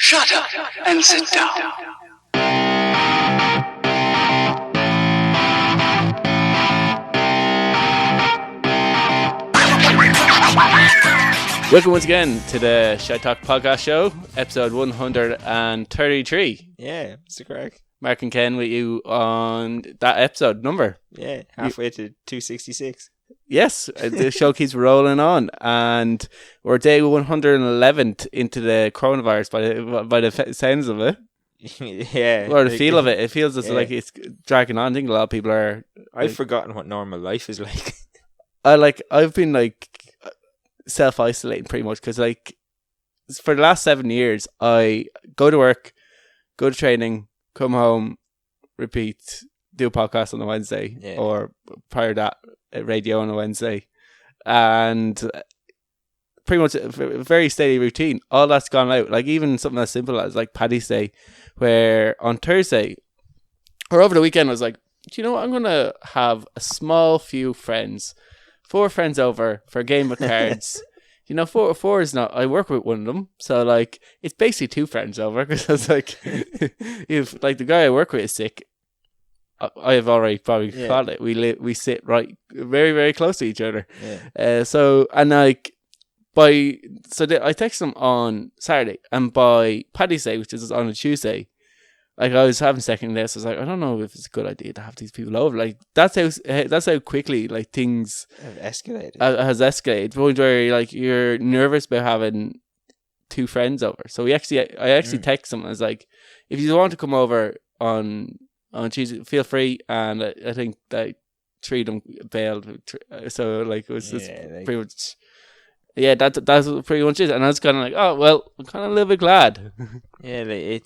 Shut up and sit down. Welcome once again to the Shite podcast show, episode 133. Yeah, Mr. Craig. Mark and Ken with you on that episode number. Yeah, halfway to 266. Yes, the show keeps rolling on, and we're day 111th into the coronavirus by the sounds of it. Yeah. Or the feel of it. It feels like it's dragging on. I think a lot of people are... I've forgotten what normal life is like. I've been self-isolating pretty much, because for the last 7 years I go to work, go to training, come home, repeat, do a podcast on a Wednesday, or prior to that radio on a Wednesday, and pretty much a very steady routine. All that's gone out. Like even something as simple as like Paddy's Day, where on Thursday or over the weekend I was like, do you know what, I'm gonna have a small few friends, 4 friends over for a game of cards. You know, four is not... I work with one of them, so like it's basically 2 friends over, because I was like, if like the guy I work with is sick, I have already probably caught it. We sit right very, very close to each other. I texted him on Saturday, and by Paddy's Day, which is on a Tuesday, like I was having second guess. I was like, I don't know if it's a good idea to have these people over. Like that's how quickly like things have escalated. Has escalated to the point where like you're nervous about having 2 friends over. So I actually text him. I was like, if you want to come over on Tuesday, feel free. And I think that 3 of them bailed. So like it was just pretty much. Yeah, that's pretty much it. And I was kind of like, oh well, I'm kind of a little bit glad. Yeah,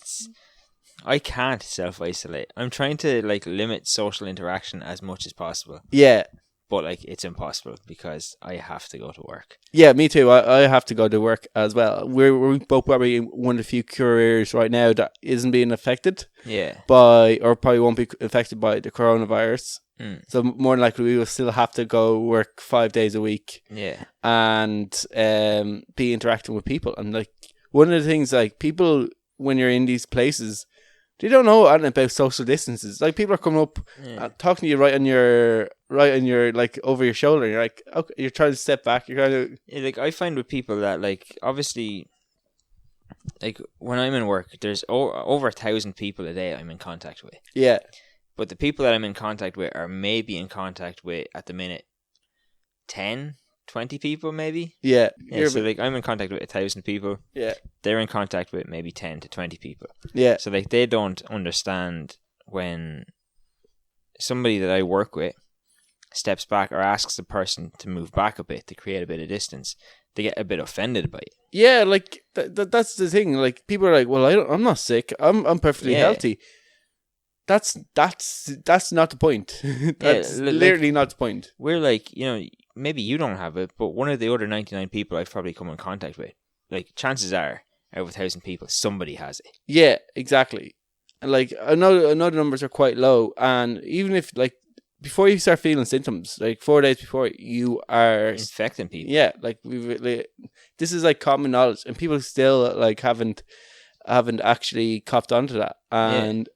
I can't self-isolate. I'm trying to limit social interaction as much as possible. Yeah. But it's impossible because I have to go to work. Yeah, me too. I have to go to work as well. We're both probably one of the few careers right now that isn't being affected or probably won't be affected by the coronavirus. So more than likely we will still have to go work 5 days a week. Yeah. And be interacting with people. And like one of the things, like people, when you're in these places, they don't know anything about social distances. Like people are coming up talking to you right on your like over your shoulder. And you're like, okay, you're trying to step back. You're trying to I find with people that obviously when I'm in work, there's over 1,000 people a day I'm in contact with. Yeah. But the people that I'm in contact with are maybe in contact with at the minute 10, 20 people maybe. Yeah. So I'm in contact with 1,000 people. Yeah. They're in contact with maybe 10 to 20 people. Yeah. So they don't understand when somebody that I work with steps back or asks the person to move back a bit to create a bit of distance. They get a bit offended by it. Yeah, like that's the thing. Like people are like, well, I'm not sick. I'm perfectly healthy. That's not the point. That's literally not the point. We're maybe you don't have it, but one of the other 99 people I've probably come in contact with, chances are, out of 1,000 people, somebody has it. Yeah, exactly. And I know the numbers are quite low, and even if before you start feeling symptoms, 4 days before, you are infecting people. Yeah, this is common knowledge, and people still haven't actually copped onto that. And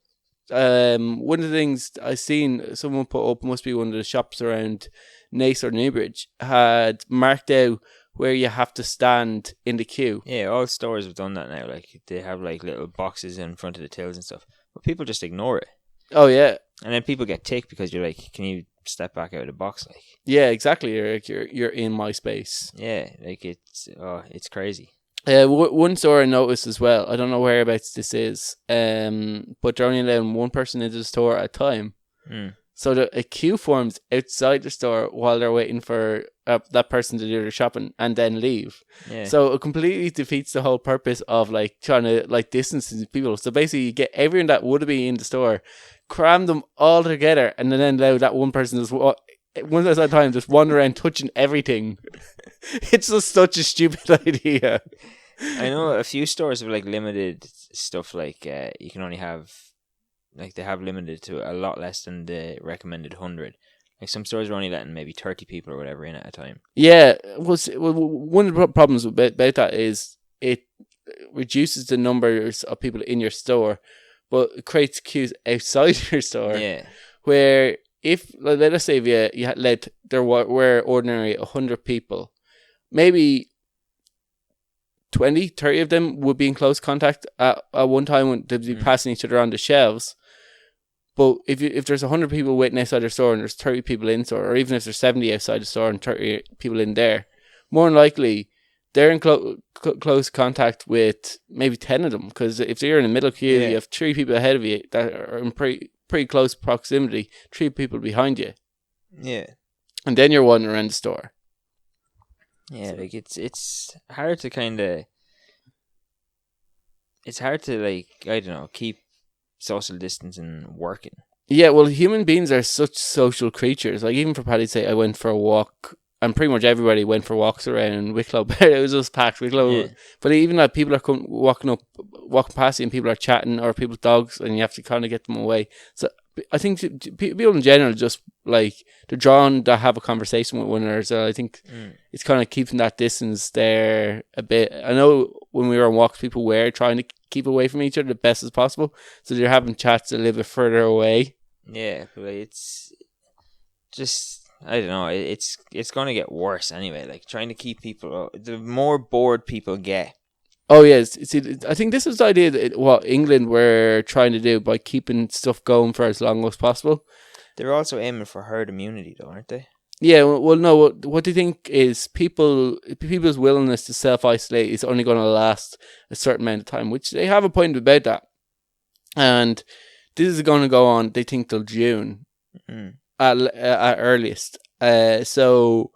one of the things I seen someone put up, must be one of the shops around Nace or Newbridge, had marked out where you have to stand in the queue. Yeah, all stores have done that now. They have little boxes in front of the tills and stuff, but people just ignore it. Oh yeah, and then people get ticked because you're like, can you step back out of the box? Yeah, exactly. You're in my space. Yeah, it's crazy. One store I noticed as well, I don't know whereabouts this is, but they're only allowing one person into the store at a time. So a queue forms outside the store while they're waiting for that person to do their shopping and then leave. Yeah. So it completely defeats the whole purpose of trying to distance people. So basically you get everyone that would have been in the store, cram them all together, and then allow that one person just one at a time just wander around touching everything. It's just such a stupid idea. I know a few stores have limited stuff you can only have they have limited to a lot less than the recommended 100. Some stores are only letting maybe 30 people or whatever in at a time. Yeah, one of the problems about that is reduces the numbers of people in your store, but it creates queues outside your store. Yeah. Where if, let us say, if you had there were ordinary 100 people, maybe 20, 30 of them would be in close contact at one time when they'd be passing each other on the shelves. But if there's 100 people waiting outside their store and there's 30 people in store, or even if there's 70 outside the store and 30 people in there, more than likely they're in close contact with maybe 10 of them. Because if you're in a middle queue, you have 3 people ahead of you that are in pretty close proximity, 3 people behind you. Yeah. And then you're wandering around the store. Yeah, like it's hard to kind of... It's hard to, like, I don't know, keep social distancing working. Yeah, well, human beings are such social creatures. Like, even for Paddy's Day, I went for a walk, and pretty much everybody went for walks around Wicklow. It was just packed, Wicklow. Yeah. But even like people are walking past you, and people are chatting, or people's dogs, and you have to kind of get them away. So I think people in general just like they're drawn to have a conversation with one another. So I think it's kind of keeping that distance there a bit. I know when we were on walks, people were trying to keep away from each other the best as possible. So they're having chats a little bit further away. Yeah, but it's just, I don't know. It's going to get worse anyway. Like trying to keep people, the more bored people get. Oh yes, see, I think this is the idea that what England were trying to do by keeping stuff going for as long as possible. They're also aiming for herd immunity, though, aren't they? Yeah, well, no. What do you think is people's willingness to self-isolate is only going to last a certain amount of time, which they have a point about that, and this is going to go on. They think till June at earliest. So.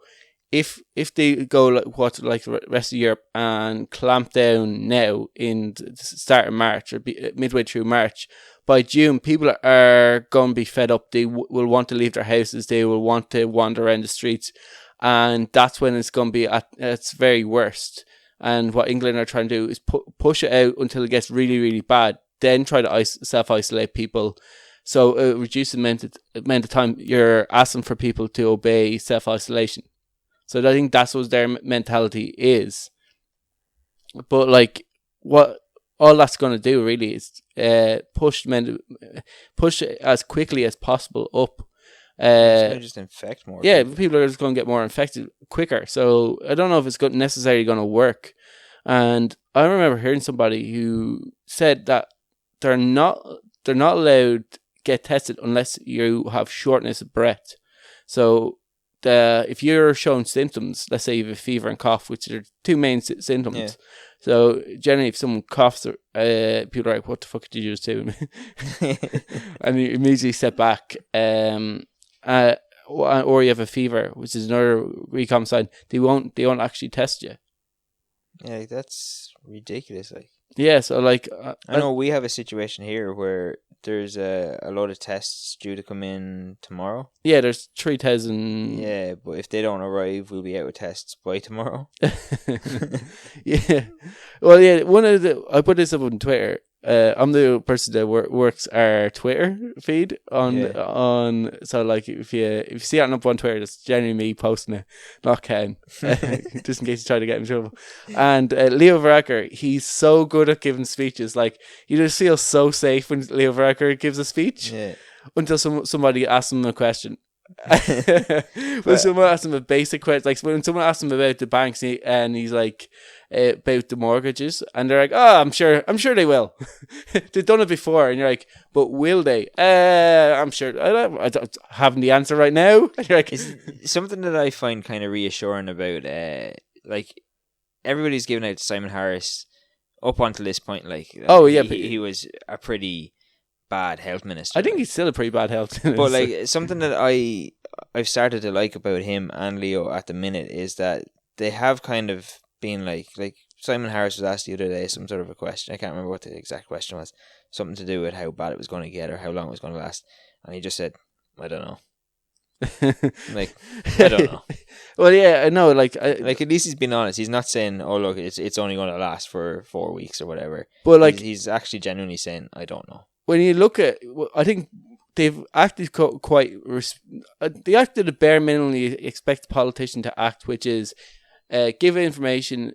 If they go like the rest of Europe and clamp down now in the start of March or midway through March, by June people are going to be fed up. They will want to leave their houses. They will want to wander around the streets, and that's when it's going to be at its very worst. And what England are trying to do is push it out until it gets really, really bad. Then try to self-isolate people. So reduce the amount of time you're asking for people to obey self-isolation. So I think that's what their mentality is. But like, what all that's going to do really is push it as quickly as possible up. It's going to just infect more. Yeah, people are just going to get more infected quicker. So I don't know if it's necessarily going to work. And I remember hearing somebody who said that they're not allowed to get tested unless you have shortness of breath. So if you're showing symptoms, let's say you have a fever and cough, which are 2 main symptoms. Yeah. So generally, if someone coughs, people are like, "What the fuck did you just do?" And you immediately step back. Or you have a fever, which is another really common sign. They won't actually test you. Yeah, that's ridiculous. Like, yeah, so like I know we have a situation here where there's a lot of tests due to come in tomorrow. Yeah, there's 3,000. Yeah, but if they don't arrive, we'll be out of tests by tomorrow. Yeah, well, yeah. I put this up on Twitter. I'm the person that works our Twitter feed on. So like, if you see it up on Twitter, it's generally me posting it, not Ken, just in case you try to get in trouble. And Leo Varadkar, he's so good at giving speeches. Like, you just feel so safe when Leo Varadkar gives a speech until somebody asks him a question. When someone asks him a basic question, like when someone asks him about the banks, and he's like about the mortgages, and they're like, "Oh, I'm sure they will." They've done it before, and you're like, "But will they?" I'm sure. I don't have the answer right now. And you're like, it's something that I find kind of reassuring about, like everybody's given out to Simon Harris up until this point. Like, he was a pretty bad health minister. I think he's still a pretty bad health minister. But like, something that I've started to like about him and Leo at the minute is that they have kind of been like Simon Harris was asked the other day some sort of a question. I can't remember what the exact question was. Something to do with how bad it was going to get or how long it was going to last. And he just said, "I don't know." Like, I don't know. Well, yeah, I know. Like at least he's been honest. He's not saying, "Oh, look, it's only going to last for 4 weeks or whatever." But like, he's actually genuinely saying, "I don't know." When you look at, I think they've acted they acted the bare minimum you expect a politician to act, which is give information,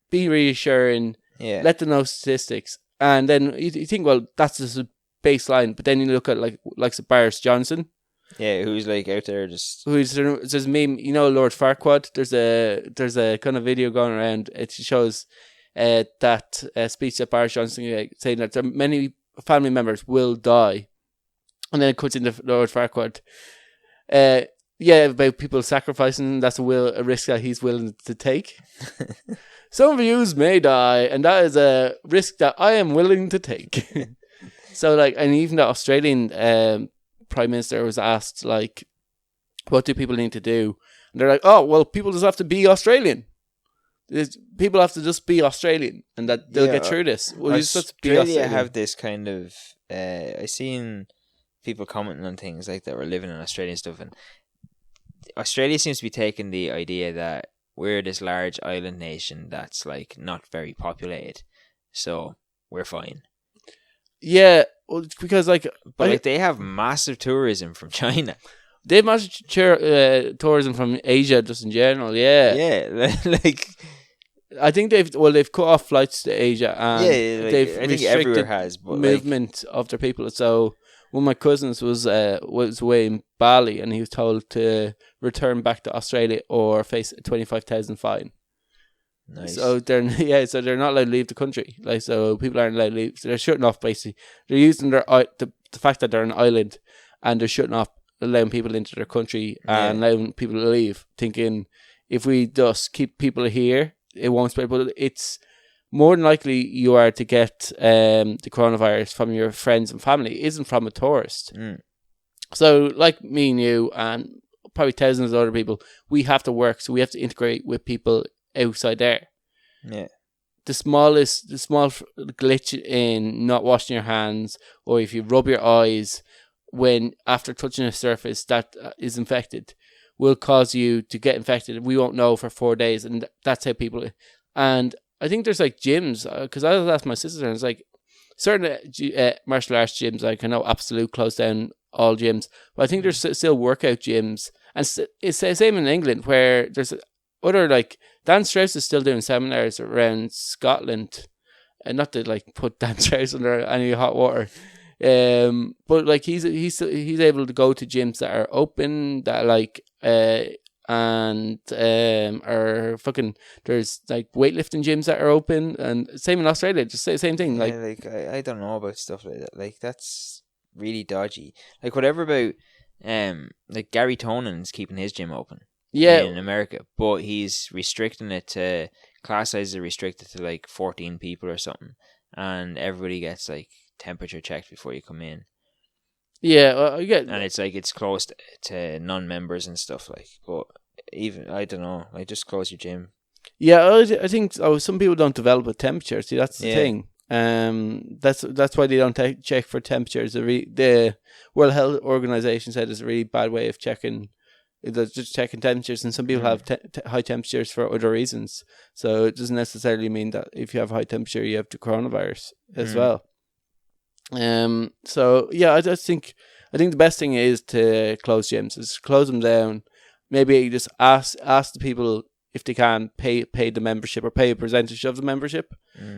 be reassuring, Yeah. Let them know statistics, and then you think, well, that's just a baseline. But then you look at like Boris Johnson. Yeah, who's like out there just There's a meme, Lord Farquaad. There's a kind of video going around. It shows that speech that Boris Johnson saying that there are many family members will die, and then it cuts into Lord Farquaad. About people sacrificing. That's a risk that he's willing to take. Some of you may die, and that is a risk that I am willing to take. So, and even the Australian Prime Minister was asked, what do people need to do? And they're like, oh, well, people just have to be Australian. People have to just be Australian, and that they'll get through this. Well, Australia have this kind of... I seen people commenting on things like that were living in Australia and stuff, and Australia seems to be taking the idea that we're this large island nation that's not very populated, so we're fine. Yeah, well, because they have massive tourism from China. They have massive tourism from Asia just in general. Yeah, I think they've cut off flights to Asia, and they've I think everywhere has movement of their people. So one of my cousins was away in Bali, and he was told to return back to Australia or face a 25,000 fine. Nice. So they're not allowed to leave the country. So people aren't allowed to leave. So they're shutting off basically. They're using the fact that they're an island, and they're shutting off, allowing people into their country and allowing people to leave, thinking if we just keep people here, it won't spread. But it's more than likely you are to get the coronavirus from your friends and family. It isn't from a tourist. So like me and you and probably thousands of other people, we have to work, so we have to integrate with people outside there. Yeah. The small glitch in not washing your hands, or if you rub your eyes when after touching a surface that is infected, will cause you to get infected. We won't know for 4 days, and that's how people. And I think there's gyms, because I was asking my sister, and it's certain martial arts gyms, I know Absolute closed down all gyms, but I think there's still workout gyms, and it's the same in England, where there's other Dan Strauss is still doing seminars around Scotland, and not to put Dan Strauss under any hot water, but he's able to go to gyms that are open, that are fucking, there's weightlifting gyms that are open, and same in Australia, just say the same thing. I don't know about stuff like that. That's really dodgy. Whatever about Gary Tonan's keeping his gym open. Yeah, in America, but he's restricting it to class sizes are restricted to 14 people or something, and everybody gets temperature checked before you come in. Yeah, I get, and it's closed to non-members and stuff But even I don't know, just close your gym. Yeah, I think some people don't develop a temperature. See, that's the thing. That's why they don't check for temperatures. The World Health Organization said it's a really bad way of checking. They're just checking temperatures, and some people have high temperatures for other reasons. So it doesn't necessarily mean that if you have a high temperature, you have the coronavirus as well. So yeah, I think the best thing is to close gyms. Is close them down. Maybe you just ask the people if they can pay the membership or pay a percentage of the membership.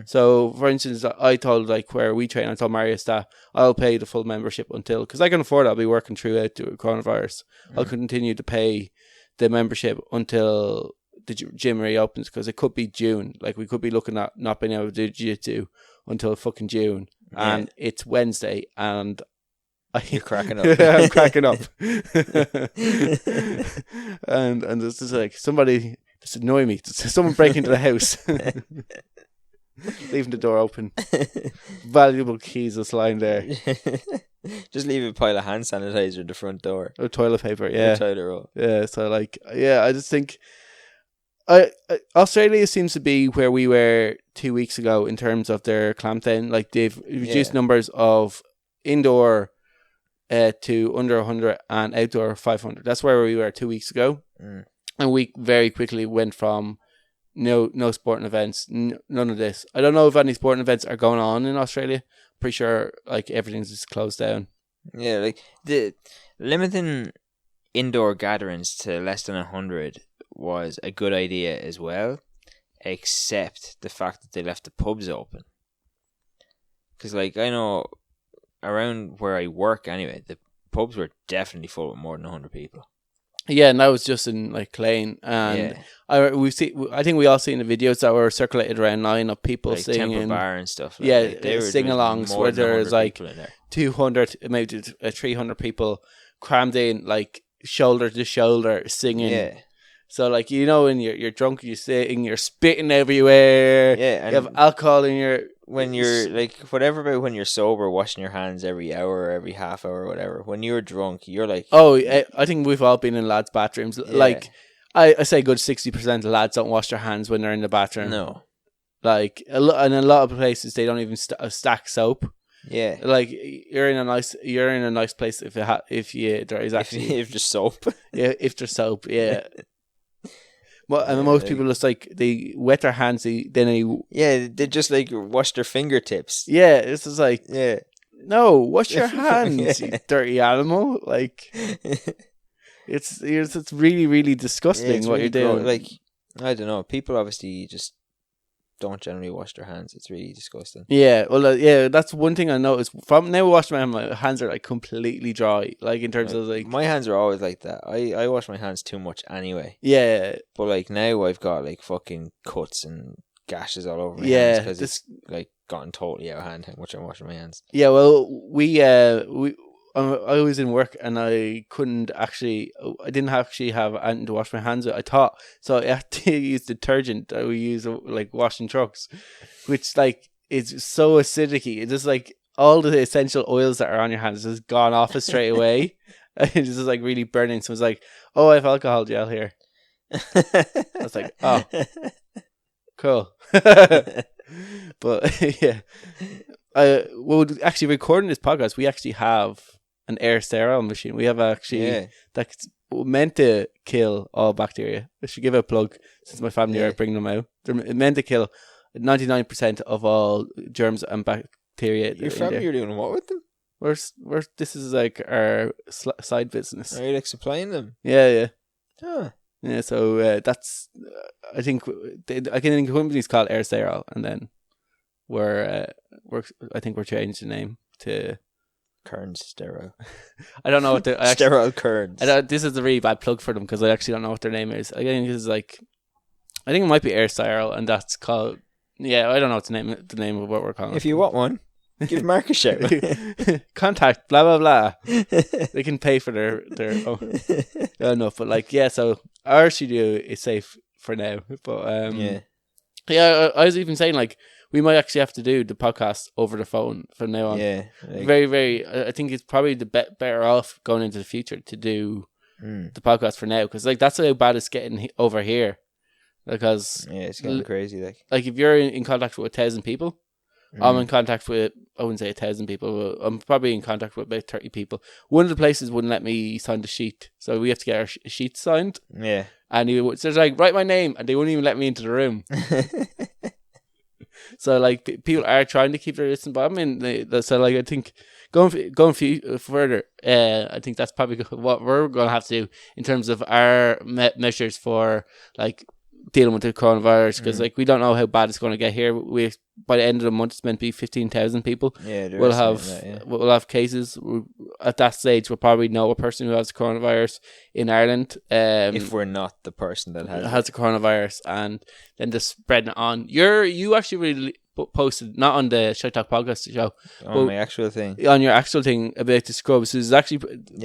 So, for instance, I told where we train, I told Marius that I'll pay the full membership until, because I can afford it, I'll be working throughout the coronavirus. I'll continue to pay the membership until the gym reopens, because it could be June. We could be looking at not being able to do jiu-jitsu until fucking June, and it's Wednesday, and you're cracking up. I'm cracking up. and it's just somebody just annoy me. Someone break into the house. Leaving the door open. Valuable keys just lying there. Just leave a pile of hand sanitizer at the front door. Or toilet paper, yeah. Toilet roll. Yeah, so I just think Australia seems to be where we were 2 weeks ago in terms of their clampdown. They've reduced numbers of indoor to under 100 and outdoor 500. That's where we were 2 weeks ago. And we very quickly went from no sporting events, none of this. I don't know if any sporting events are going on in Australia. Pretty sure everything's just closed down. Yeah, the limiting indoor gatherings to less than 100 was a good idea as well. except the fact that they left the pubs open. Because, like, I know around where I work anyway, the pubs were definitely full with more than 100 people. Yeah, and that was just in like Clane, and I think we all seen the videos that were circulated around 9 of people like singing, Temple Bar and stuff. Like, yeah, like sing-alongs where there's like 200, maybe 300 people crammed in, like shoulder to shoulder singing. Yeah. So like, you know, when you're drunk, you're sitting, you're spitting everywhere. Yeah, and you have alcohol in your. When you're like whatever about when you're sober, washing your hands every hour or every half hour or whatever. When you're drunk, you're like, oh, I think we've all been in lads' bathrooms. Yeah. Like, I say good 60% of lads don't wash their hands when they're in the bathroom. No. Like, in a lot of places they don't even stack soap. Yeah. Like, you're in a nice place if there is actually if there's soap. Yeah, if there's soap. Yeah. Well, and most people just like they wet their hands. They just like wash their fingertips. Yeah, it's just like, yeah. No, wash your hands, you dirty animal. Like, it's really, really disgusting what you're doing. Like, I don't know. People obviously just don't generally wash their hands. It's really disgusting. Yeah, well, that's one thing I noticed. From now washing my hands are like completely dry. Like in terms of like my hands are always like that. I wash my hands too much anyway. Yeah, but like now I've got like fucking cuts and gashes all over my hands because it's like gotten totally out of hand how much I'm washing my hands. Yeah, well, I was in work and I didn't actually have anything to wash my hands with. I thought so. I had to use detergent that we use like washing trucks, which like is so acidic. It's just like all the essential oils that are on your hands just gone off it straight away. It's just like really burning. So it's like, oh, I have alcohol gel here. I was like, oh, cool. But yeah, actually recording this podcast, we actually have an air sterile machine. We have that's meant to kill all bacteria. I should give it a plug since my family are bringing them out. They're meant to kill 99% of all germs and bacteria. Your family are doing what with them? This is like our side business. Are you like supplying them? Yeah. Huh. Yeah, so that's I think the company's called Air Sterile, and then we're changing the name to Kearns Sterile. I don't know what the Sterile Kearns. This is a really bad plug for them because I actually don't know what their name is. I think it might be Air Sterile, and that's called. Yeah, I don't know what the name of what we're calling. If you want one, give Mark a shout. Contact blah blah blah. They can pay for their enough, but like so our studio is safe for now. But I was even saying like we might actually have to do the podcast over the phone from now on. Yeah, very very. I think it's probably the better off going into the future to do the podcast for now because like that's how bad it's getting over here. Because it's getting crazy. Like if you're in contact with 1,000 people. I'm in contact with, I wouldn't say 1,000 people, but I'm probably in contact with about 30 people. One of the places wouldn't let me sign the sheet, so we have to get our sheet signed. Yeah. And he would, so it's like, write my name, and they wouldn't even let me into the room. So like people are trying to keep their distance, but I mean, so like I think going further, I think that's probably what we're going to have to do in terms of our measures for like dealing with the coronavirus, because like we don't know how bad it's going to get here. By the end of the month, it's meant to be 15,000 people. Yeah, we'll have cases. At that stage, we'll probably know a person who has coronavirus in Ireland. If we're not the person that has the coronavirus, and then just spreading it on. You actually really posted, not on the Shite podcast show, on my actual thing, on your actual thing about the scrubs. So it's actually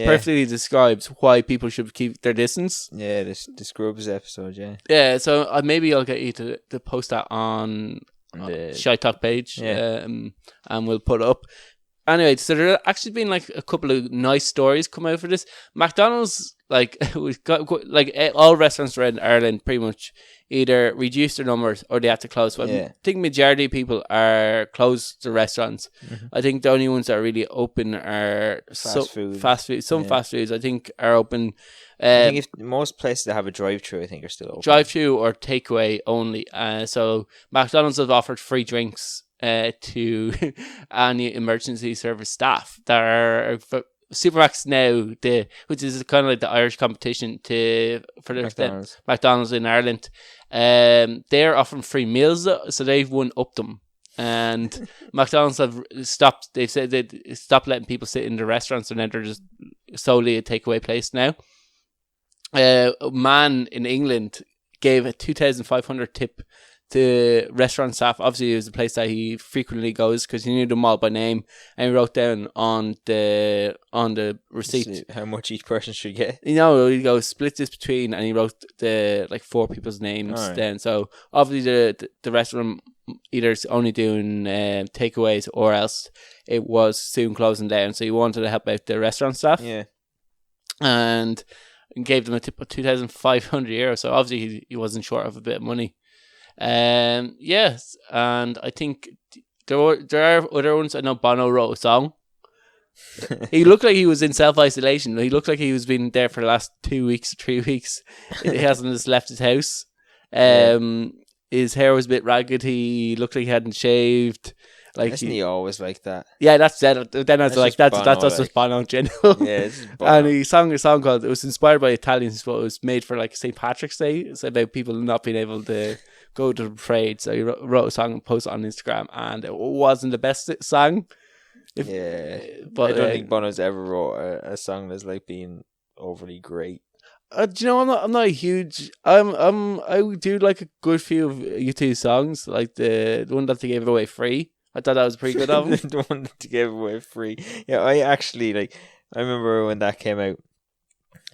perfectly describes why people should keep their distance. Yeah, the scrubs episode. Yeah. So maybe I'll get you to post that on the Shite Talk page, and we'll put it up. Anyway, so there actually been like a couple of nice stories come out for this. McDonald's, like we've got like all restaurants around Ireland pretty much either reduced their numbers or they had to close. But I think majority of people are closed the restaurants. Mm-hmm. I think the only ones that are really open are fast food. Some fast foods I think are open. I think if most places that have a drive-through, I think are still open. Drive-through or takeaway only. So McDonald's have offered free drinks to any emergency service staff that are Supermax now, which is kind of like the Irish competition for the McDonald's in Ireland. They're offering free meals, so they've one upped them. And McDonald's have stopped. They've said they stopped letting people sit in the restaurants, and then they're just solely a takeaway place now. A man in England gave a 2,500 tip to restaurant staff. Obviously, it was a place that he frequently goes because he knew them all by name, and he wrote down on the receipt how much each person should get. You know, he goes split this between, and he wrote the like 4 people's names down. So obviously, the restaurant either only doing takeaways or else it was soon closing down. So he wanted to help out the restaurant staff. Yeah, and gave them a tip of €2,500. So obviously he wasn't short of a bit of money. Yes, and I think there are other ones. I know Bono wrote a song. He looked like he was in self-isolation. He looked like he was been there for the last 2 weeks, 3 weeks. He hasn't just left his house. His hair was a bit ragged. He looked like he hadn't shaved. Like isn't he always like that? Yeah, that's it. Then I was like, that's Bono, just Bono in general. Yeah, it's Bono. And he sang a song called, it was inspired by Italians, but it was made for like St. Patrick's Day. It's about people not being able to go to the parade. So he wrote a song and posted it on Instagram, and it wasn't the best song. But I don't think Bono's ever wrote a song that's like being overly great. Do you know, I'm not a huge. I do like a good few of U2 songs, like the one that they gave away free. I thought that was a pretty good album. The one that they gave away free. Yeah, I actually I remember when that came out.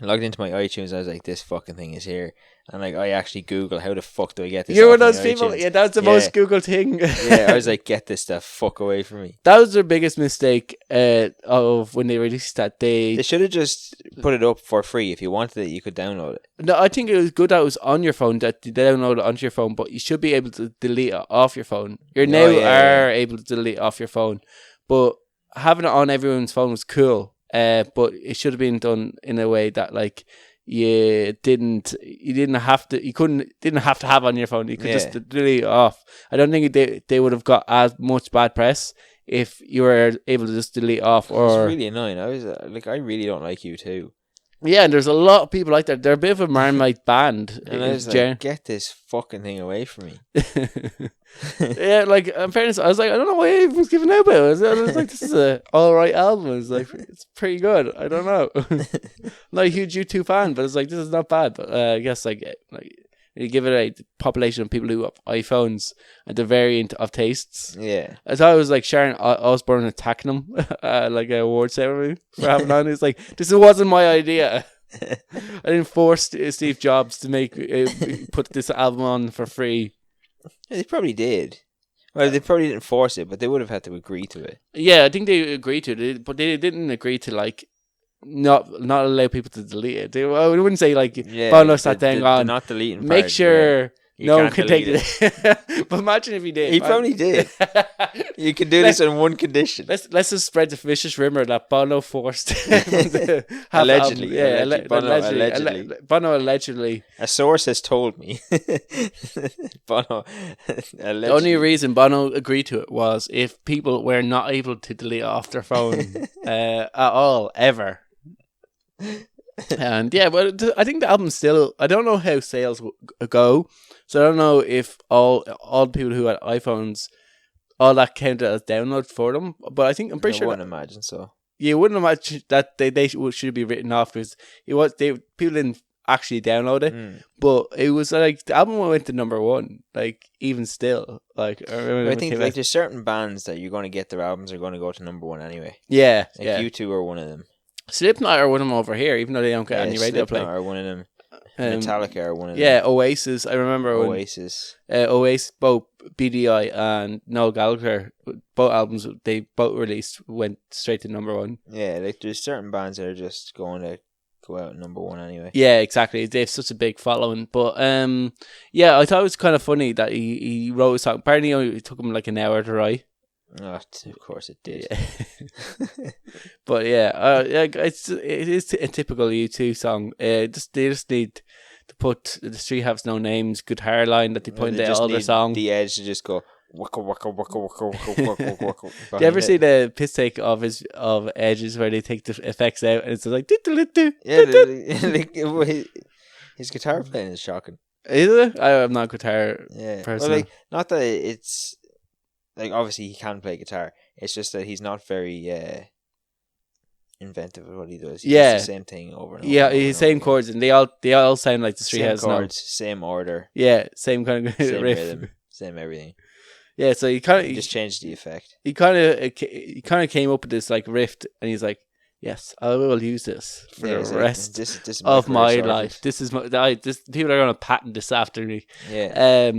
I logged into my iTunes. I was like, "This fucking thing is here," and like I actually Googled, "How the fuck do I get this?" You're off one of those my people. iTunes? Yeah, that's the most Googled thing. Yeah, I was like, "Get this stuff fuck away from me." That was their biggest mistake of when they released that. They should have just put it up for free. If you wanted it, you could download it. No, I think it was good that it was on your phone, that you download it onto your phone, but you should be able to delete it off your phone. You able to delete it off your phone, but having it on everyone's phone was cool. But it should have been done in a way that like you didn't have to have on your phone. You could just delete it off. I don't think they would have got as much bad press if you were able to just delete off. Or it's really annoying. I was I really don't like U2. Yeah, and there's a lot of people like that. They're a bit of a Marmite band. And I was like, get this fucking thing away from me. Yeah, like, in fairness, I was like, I don't know why I was giving out about it. I was like, this is a alright album. It's like, it's pretty good. I don't know. I'm not a huge U2 fan, but it's like, this is not bad. But I guess, like you give it a population of people who have iPhones and the variant of tastes. Yeah. I thought it was like Sharon Osbourne attacking him, like a award ceremony for having on. It's like, this wasn't my idea. I didn't force Steve Jobs to put this album on for free. Yeah, they probably did. Well, they probably didn't force it, but they would have had to agree to it. Yeah, I think they agreed to it, but they didn't agree to like not allow people to delete it. I wouldn't say like Bono sat down on not deleting. Make sure no one can take it. But imagine if he did. He probably did. You can do this on one condition. Let's just spread the vicious rumor that Bono forced allegedly. Bono allegedly. A source has told me. Bono allegedly. The only reason Bono agreed to it was if people were not able to delete it off their phone at all, ever. And yeah, but I think the album still, I don't know how sales go, so I don't know if all the people who had iPhones, all that counted as downloads for them, but I'm pretty sure I wouldn't imagine so. You wouldn't imagine that they should be written off, because people didn't actually download it, but it was like the album went to number 1, like even still, like I think like there's certain bands that you're going to get their albums are going to go to number 1 anyway. Yeah, like U2 are one of them. Slipknot are one of them over here, even though they don't get any radio play. Slipknot are one of them. Metallica are one of them. Yeah, Oasis. I remember Oasis. Oasis, both BDI and Noel Gallagher, both albums they both released went straight to number 1. Yeah, like there's certain bands that are just going to go out number 1 anyway. Yeah, exactly. They have such a big following. But yeah, I thought it was kind of funny that he wrote a song. Apparently, it took him like an hour to write. Oh, of course it did. Yeah. But yeah, it is a typical U2 song. They just need to put The Street Has No Names guitar line that they point out all the song. The Edge to just go waka waka waka waka waka waka waka. Do you ever see the piss take of Edge's where they take the effects out and it's like yeah, his guitar playing is shocking. Is it? I'm not a guitar Yeah. person. Well, like, not that it's like obviously he can play guitar. It's just that he's not very inventive with what he does. He does the same thing over and over. Yeah, and over he's and over same again. chords, and they all sound like the Three Same Heads Now. chords, same order, Yeah, same kind of same riff. rhythm, same everything. Yeah, so he He just changed the effect. he kind of came up with this like riff, and he's like, "Yes, I will use this for the rest this is of my career life. sorted. This is this people are going to patent this after me." Yeah.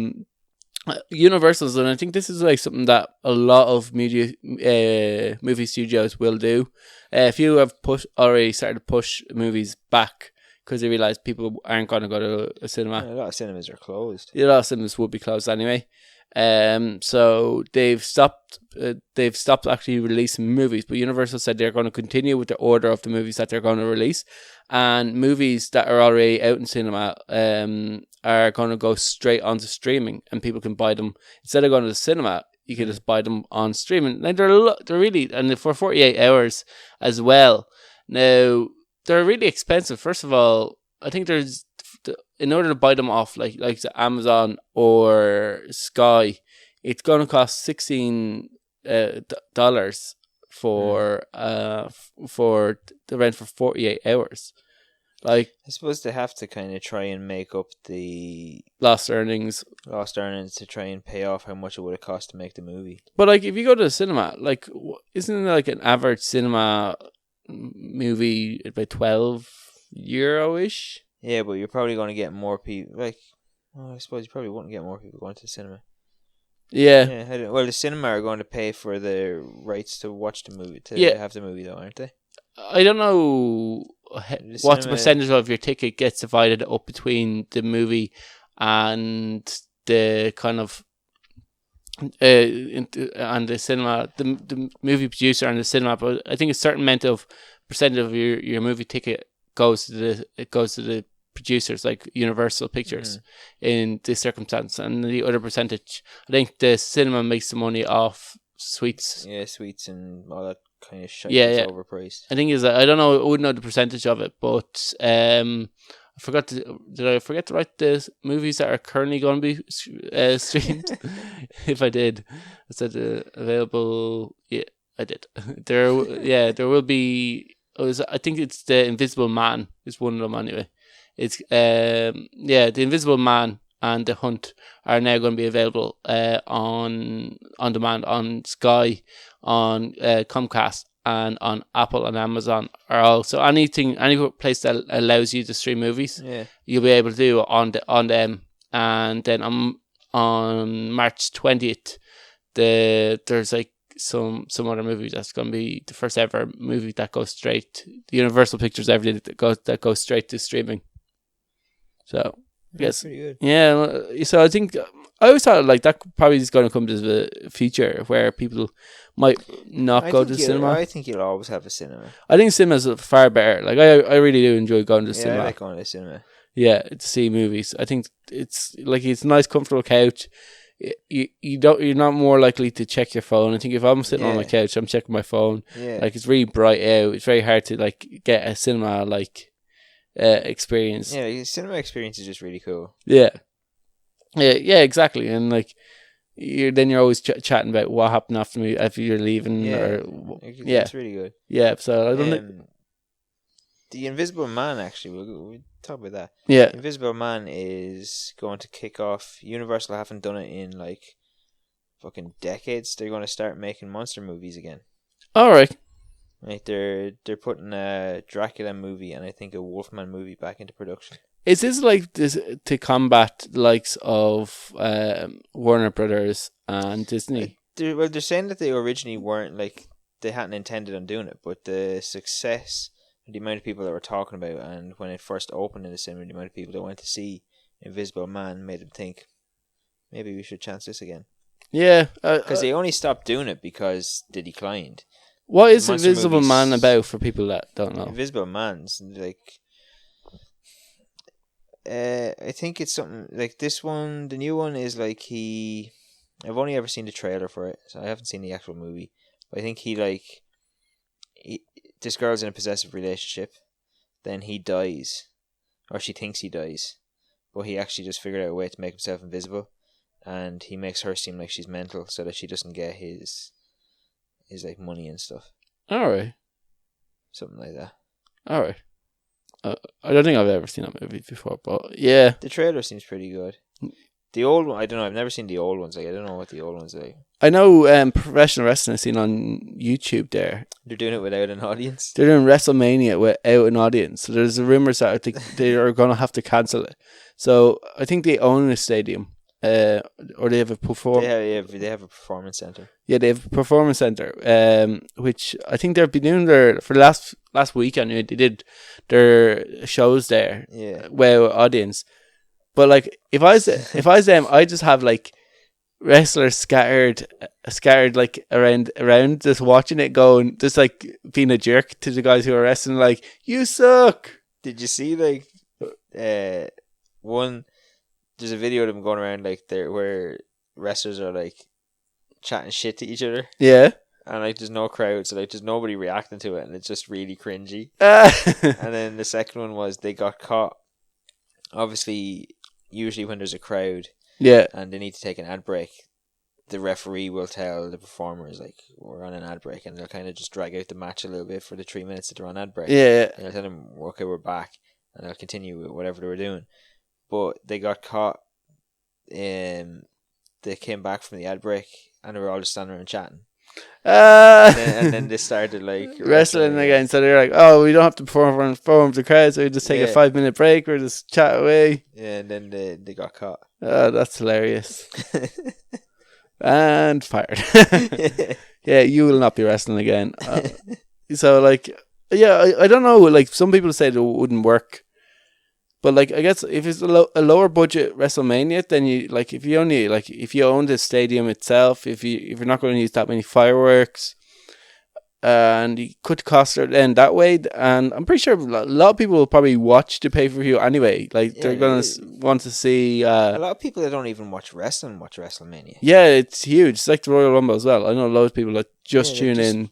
Universal's, and I think this is like something that a lot of movie studios will do. A few have already started to push movies back because they realize people aren't going to go to a cinema. A lot of cinemas are closed. A lot of cinemas would be closed anyway. So they've stopped actually releasing movies, but Universal said they're going to continue with the order of the movies that they're going to release, and movies that are already out in cinema are going to go straight onto streaming, and people can buy them instead of going to the cinema. You can just buy them on streaming. Now they're really, and for 48 hours as well. Now they're really expensive. First of all, I think there's, in order to buy them off like Amazon or Sky, it's going to cost $16 for the rent for 48 hours. Like, I suppose they have to kind of try and make up the lost earnings to try and pay off how much it would have cost to make the movie. But like, if you go to the cinema, like, isn't it like an average cinema movie about €12-ish? Yeah, but you're probably going to get more people. Like, I suppose you probably wouldn't get more people going to the cinema. Yeah. Well, the cinema are going to pay for the rights to watch the movie, have the movie, though, aren't they? I don't know what the percentage of your ticket gets divided up between the movie and the kind of and the cinema, the movie producer and the cinema. But I think a certain amount of percentage of your movie ticket goes to the producers, like Universal Pictures, in this circumstance, and the other percentage, I think the cinema makes the money off sweets. Yeah, sweets and all that kind of shit. Yeah. Overpriced. I think I don't know. I wouldn't know the percentage of it, but I forgot. Did I forget to write the movies that are currently going to be streamed? If I did, I said available. Yeah, I did. There will be. I think it's The Invisible Man is one of them anyway. It's The Invisible Man and The Hunt are now going to be available on demand on Sky, on Comcast, and on Apple and Amazon. Are also any place that allows you to stream movies, you'll be able to do on them. And then on March 20th, there's like some other movie that's going to be the first ever movie that goes straight. The Universal Pictures ever did that goes straight to streaming. So yes, pretty good. Yeah. So I think I always thought like that probably is going to come to the future where people might not go to the cinema. I think you'll always have a cinema. I think cinema's far better. Like I really do enjoy going to the cinema. I like going to the cinema. Yeah, to see movies. I think it's a nice, comfortable couch. You're not more likely to check your phone. I think if I'm sitting on my couch, I'm checking my phone. Yeah. Like, it's really bright out. It's very hard to like get a cinema experience. Yeah, cinema experience is just really cool. Yeah, exactly. And like, you're always chatting about what happened after you're leaving. It's really good. Yeah, so I don't think The Invisible Man, actually, we'll talk about that. Yeah. The Invisible Man is going to kick off. Universal haven't done it in like fucking decades. They're going to start making monster movies again. All right. Like they're putting a Dracula movie and I think a Wolfman movie back into production. Is this like this to combat the likes of Warner Brothers and Disney? They're saying that they originally weren't like they hadn't intended on doing it, but the success, the amount of people that were talking about, and when it first opened in the cinema, the amount of people that went to see Invisible Man made them think maybe we should chance this again. Yeah, because they only stopped doing it because they declined. What is Invisible Man about for people that don't know? Invisible Man's like, I think it's something like this one. The new one is like I've only ever seen the trailer for it, so I haven't seen the actual movie. But I think this girl's in a possessive relationship, then he dies, or she thinks he dies, but he actually just figured out a way to make himself invisible, and he makes her seem like she's mental so that she doesn't get his like money and stuff, All right. something like that. All right. I don't think I've ever seen that movie before, but yeah. The trailer seems pretty good. The old one, I don't know. I've never seen the old ones. Like, I don't know what the old ones are like. I know professional wrestling I've seen on YouTube there. They're doing it without an audience. They're doing WrestleMania without an audience. So there's rumors that I think they are going to have to cancel it. So I think they own a stadium. Or they have a They have a performance center. Yeah, they have a performance center. Which I think they've been doing there for last weekend. They did their shows there. Yeah. Without audience. But like, if I was them, I just have like wrestlers scattered like around, just watching it, going, just like being a jerk to the guys who are wrestling, like, you suck. Did you see like one? There's a video of them going around like there where wrestlers are like chatting shit to each other. Yeah. And like there's no crowd, so like there's nobody reacting to it, and it's just really cringy. And then the second one was they got caught. Obviously, usually when there's a crowd, yeah, and they need to take an ad break, the referee will tell the performers like, we're on an ad break, and they'll kind of just drag out the match a little bit for the 3 minutes that they're on ad break. Yeah. And they'll tell them, okay, we're back, and they'll continue with whatever they were doing. But they got caught. They came back from the ad break, and they were all just standing around chatting. And then they started like wrestling again. So they're like, oh, we don't have to perform for the crowd, so we just take a 5-minute break or just chat away. Yeah, and then they got caught. Oh, that's hilarious. And fired. Yeah, you will not be wrestling again. So like, yeah, I don't know. Like, some people say it wouldn't work, but like, I guess if it's a lower budget WrestleMania, then you like, if you own the stadium itself, if you're not going to use that many fireworks, and you could cost it then that way, and I'm pretty sure a lot of people will probably watch the pay-per-view anyway. Like, they're going to want to see. A lot of people that don't even watch wrestling watch WrestleMania. Yeah, it's huge. It's like the Royal Rumble as well. I know loads of people that just tune in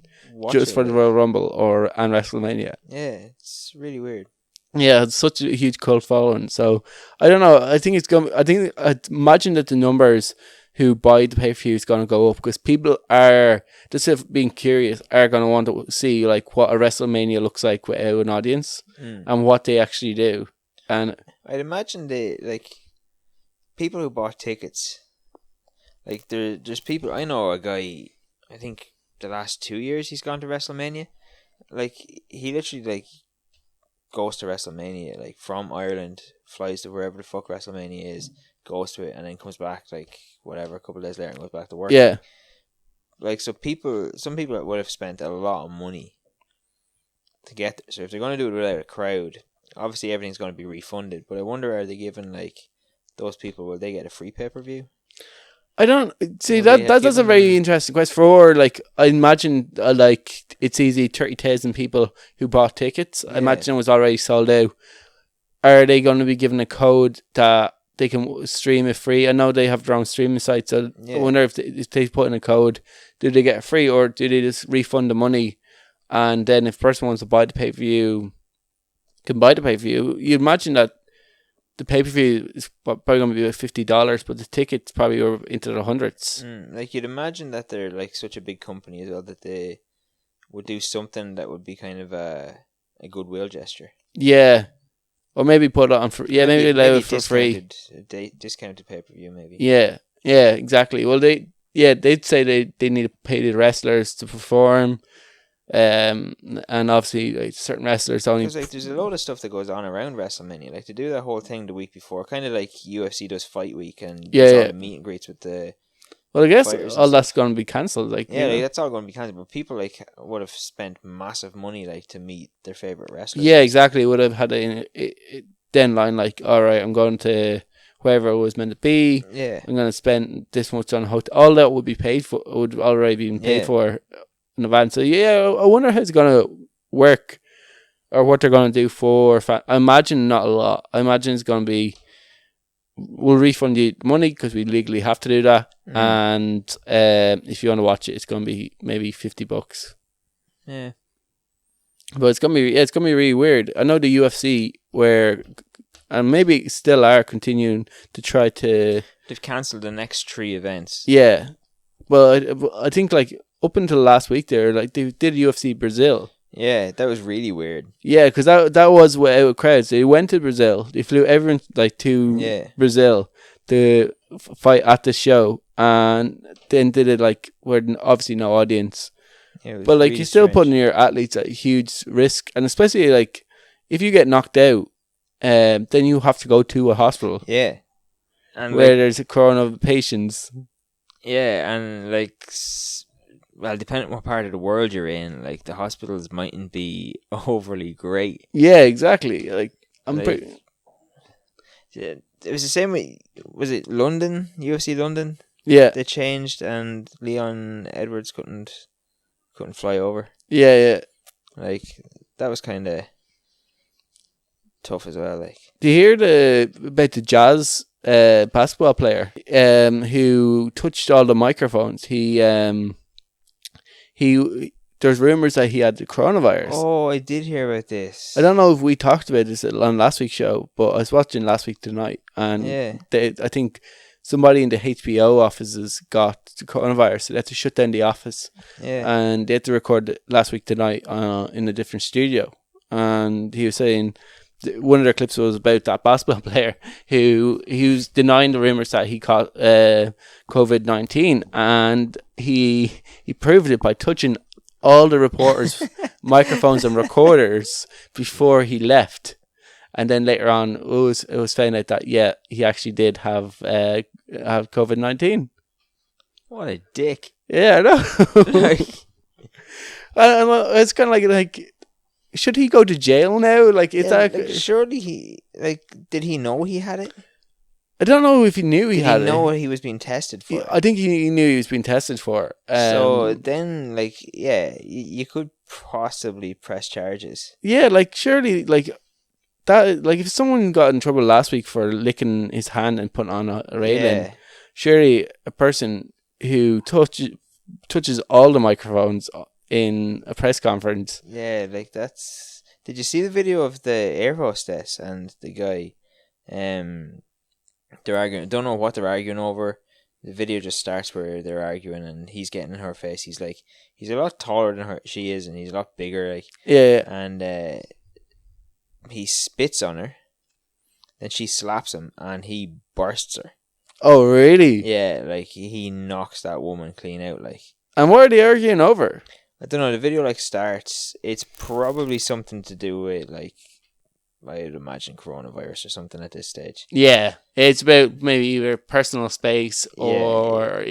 just for the Royal Rumble and WrestleMania. Yeah, it's really weird. Yeah, it's such a huge cult following. So I don't know. I think I'd imagine that the numbers who buy the pay-per-view is going to go up, because people are, just if being curious, are going to want to see like what a WrestleMania looks like without an audience and what they actually do. And I'd imagine people who bought tickets, like there's people. I know a guy. I think the last 2 years he's gone to WrestleMania. Like, he literally like goes to WrestleMania like from Ireland, flies to wherever the fuck WrestleMania is, goes to it, and then comes back like whatever a couple of days later and goes back to work. Yeah. Like, so some people would have spent a lot of money to get there. So if they're going to do it without a crowd, obviously everything's going to be refunded. But I wonder, are they giving like those people, will they get a free pay-per-view? I don't see that's a very interesting question. For like, I imagine like it's easy 30,000 people who bought tickets. I imagine it was already sold out. Are they going to be given a code that they can stream it free? I know they have their own streaming site, so I wonder if they put in a code, do they get it free, or do they just refund the money? And then if a person wants to buy the pay-per-view, can buy the pay-per-view. You'd imagine that the pay-per-view is probably going to be about $50, but the tickets probably are into the hundreds. Like, you'd imagine that they're like such a big company as well, that they would do something that would be kind of a goodwill gesture. Yeah. Or maybe put it on for maybe allow it for free. Discounted pay-per-view maybe. Yeah, exactly. Well, they'd say they need to pay the wrestlers to perform. And obviously like, certain wrestlers only, because like there's a lot of stuff that goes on around WrestleMania, like to do that whole thing the week before, kind of like UFC does Fight Week, and all the meet and greets with the well, I guess all that's going to be cancelled, like, like, that's all going to be cancelled, but people like would have spent massive money like to meet their favorite wrestlers. Yeah, exactly. Would have had a then line like, all right, I'm going to wherever it was meant to be, I'm going to spend this much on a hotel. All that would be paid for, would already be paid for in advance. So I wonder how it's going to work, or what they're going to do for I imagine not a lot. I imagine it's going to be, we'll refund you money because we legally have to do that, and if you want to watch it, it's going to be maybe $50. But it's going to be really weird. I know the UFC were and maybe still are continuing to try to. They've cancelled the next 3 events. Yeah, well, I think like up until last week, they did UFC Brazil. Yeah, that was really weird. Yeah, because that was without crowds. They went to Brazil. They flew everyone like to Brazil to fight at the show, and then did it like where obviously no audience. Yeah, but like really you're still strange. putting your athletes at a huge risk, and especially like if you get knocked out, then you have to go to a hospital. Yeah, and where there's a corona patients. Yeah, and like, well, depending on what part of the world you're in, like the hospitals mightn't be overly great. Yeah, exactly. Like yeah, it was the same way. Was it London? UFC London? Yeah, they changed, and Leon Edwards couldn't fly over. Yeah. Like that was kind of tough as well. Like, do you hear about the Jazz basketball player who touched all the microphones? He there's rumors that he had the coronavirus. Oh, I did hear about this. I don't know if we talked about this on last week's show, but I was watching Last Week Tonight, and I think somebody in the HBO offices got the coronavirus, so they had to shut down the office. Yeah. And they had to record Last Week Tonight in a different studio. And he was saying one of their clips was about that basketball player who was denying the rumors that he caught COVID-19, and he proved it by touching all the reporters' microphones and recorders before he left. And then later on, it was found out that he actually did have COVID-19. What a dick! Yeah, I know. It's kind of like, should he go to jail now? Like, surely he did he know he had it? I don't know if he knew he had it. Did he know what he was being tested for? I think he knew he was being tested for. So then, you could possibly press charges. Yeah, surely, that, if someone got in trouble last week for licking his hand and putting on a railing, surely a person who touches all the microphones in a press conference. Yeah, that's. Did you see the video of the air hostess and the guy? They're arguing. Don't know what they're arguing over. The video just starts where they're arguing, and he's getting in her face. He's a lot taller than her. She is, and he's a lot bigger. And he spits on her. Then she slaps him, and he bursts her. Oh, really? Yeah, he knocks that woman clean out. And what are they arguing over? I don't know. The video starts. It's probably something to do with I'd imagine coronavirus or something at this stage. Yeah, it's about maybe either personal space or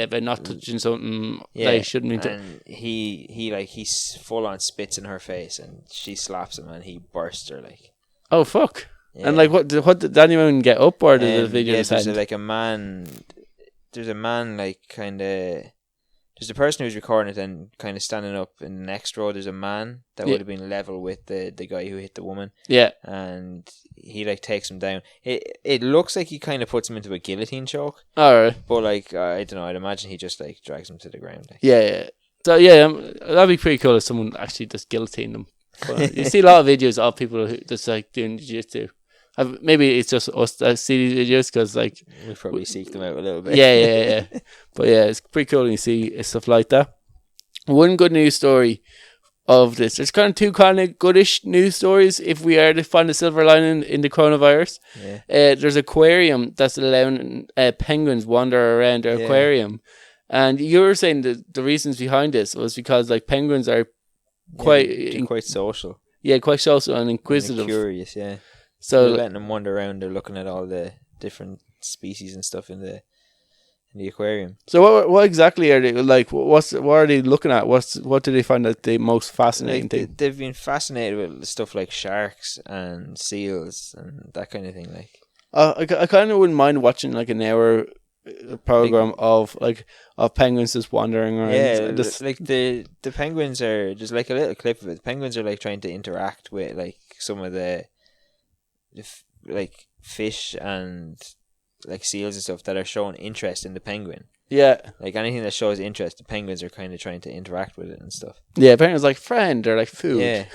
but not touching something they shouldn't be. And he full on spits in her face, and she slaps him, and he bursts her Oh fuck! Yeah. And what did anyone get up, or did the video? Yeah, there's a man. There's a man kind of. There's a person who's recording it and kind of standing up in the next row. There's a man that would have been level with the guy who hit the woman. Yeah. And he takes him down. It looks like he kind of puts him into a guillotine choke. Alright. But I don't know, I'd imagine he just drags him to the ground. Yeah. So that'd be pretty cool if someone actually just guillotined them. But you see a lot of videos of people who just doing jiu-jitsu. Maybe it's just us that see these videos because we probably seek them out a little bit. Yeah. But it's pretty cool when you see stuff like that. One good news story of this. There's kind of two kind of goodish news stories if we are to find a silver lining in the coronavirus. Yeah. There's an aquarium that's allowing penguins wander around their aquarium, and you were saying that the reasons behind this was because penguins penguins are quite social. Yeah, quite social and inquisitive, and curious. Yeah. So they're letting them wander around. They're looking at all the different species and stuff in the aquarium. So what exactly are they what are they looking at? What do they find that the most fascinating thing? They've been fascinated with stuff like sharks and seals and that kind of thing. I kind of wouldn't mind watching an hour program of penguins just wandering around. Yeah, the penguins are there's a little clip of it. The penguins are trying to interact with some of the fish and seals and stuff that are showing interest in the penguin. Yeah. Anything that shows interest, the penguins are kind of trying to interact with it and stuff. Yeah, penguins friend or food. Yeah.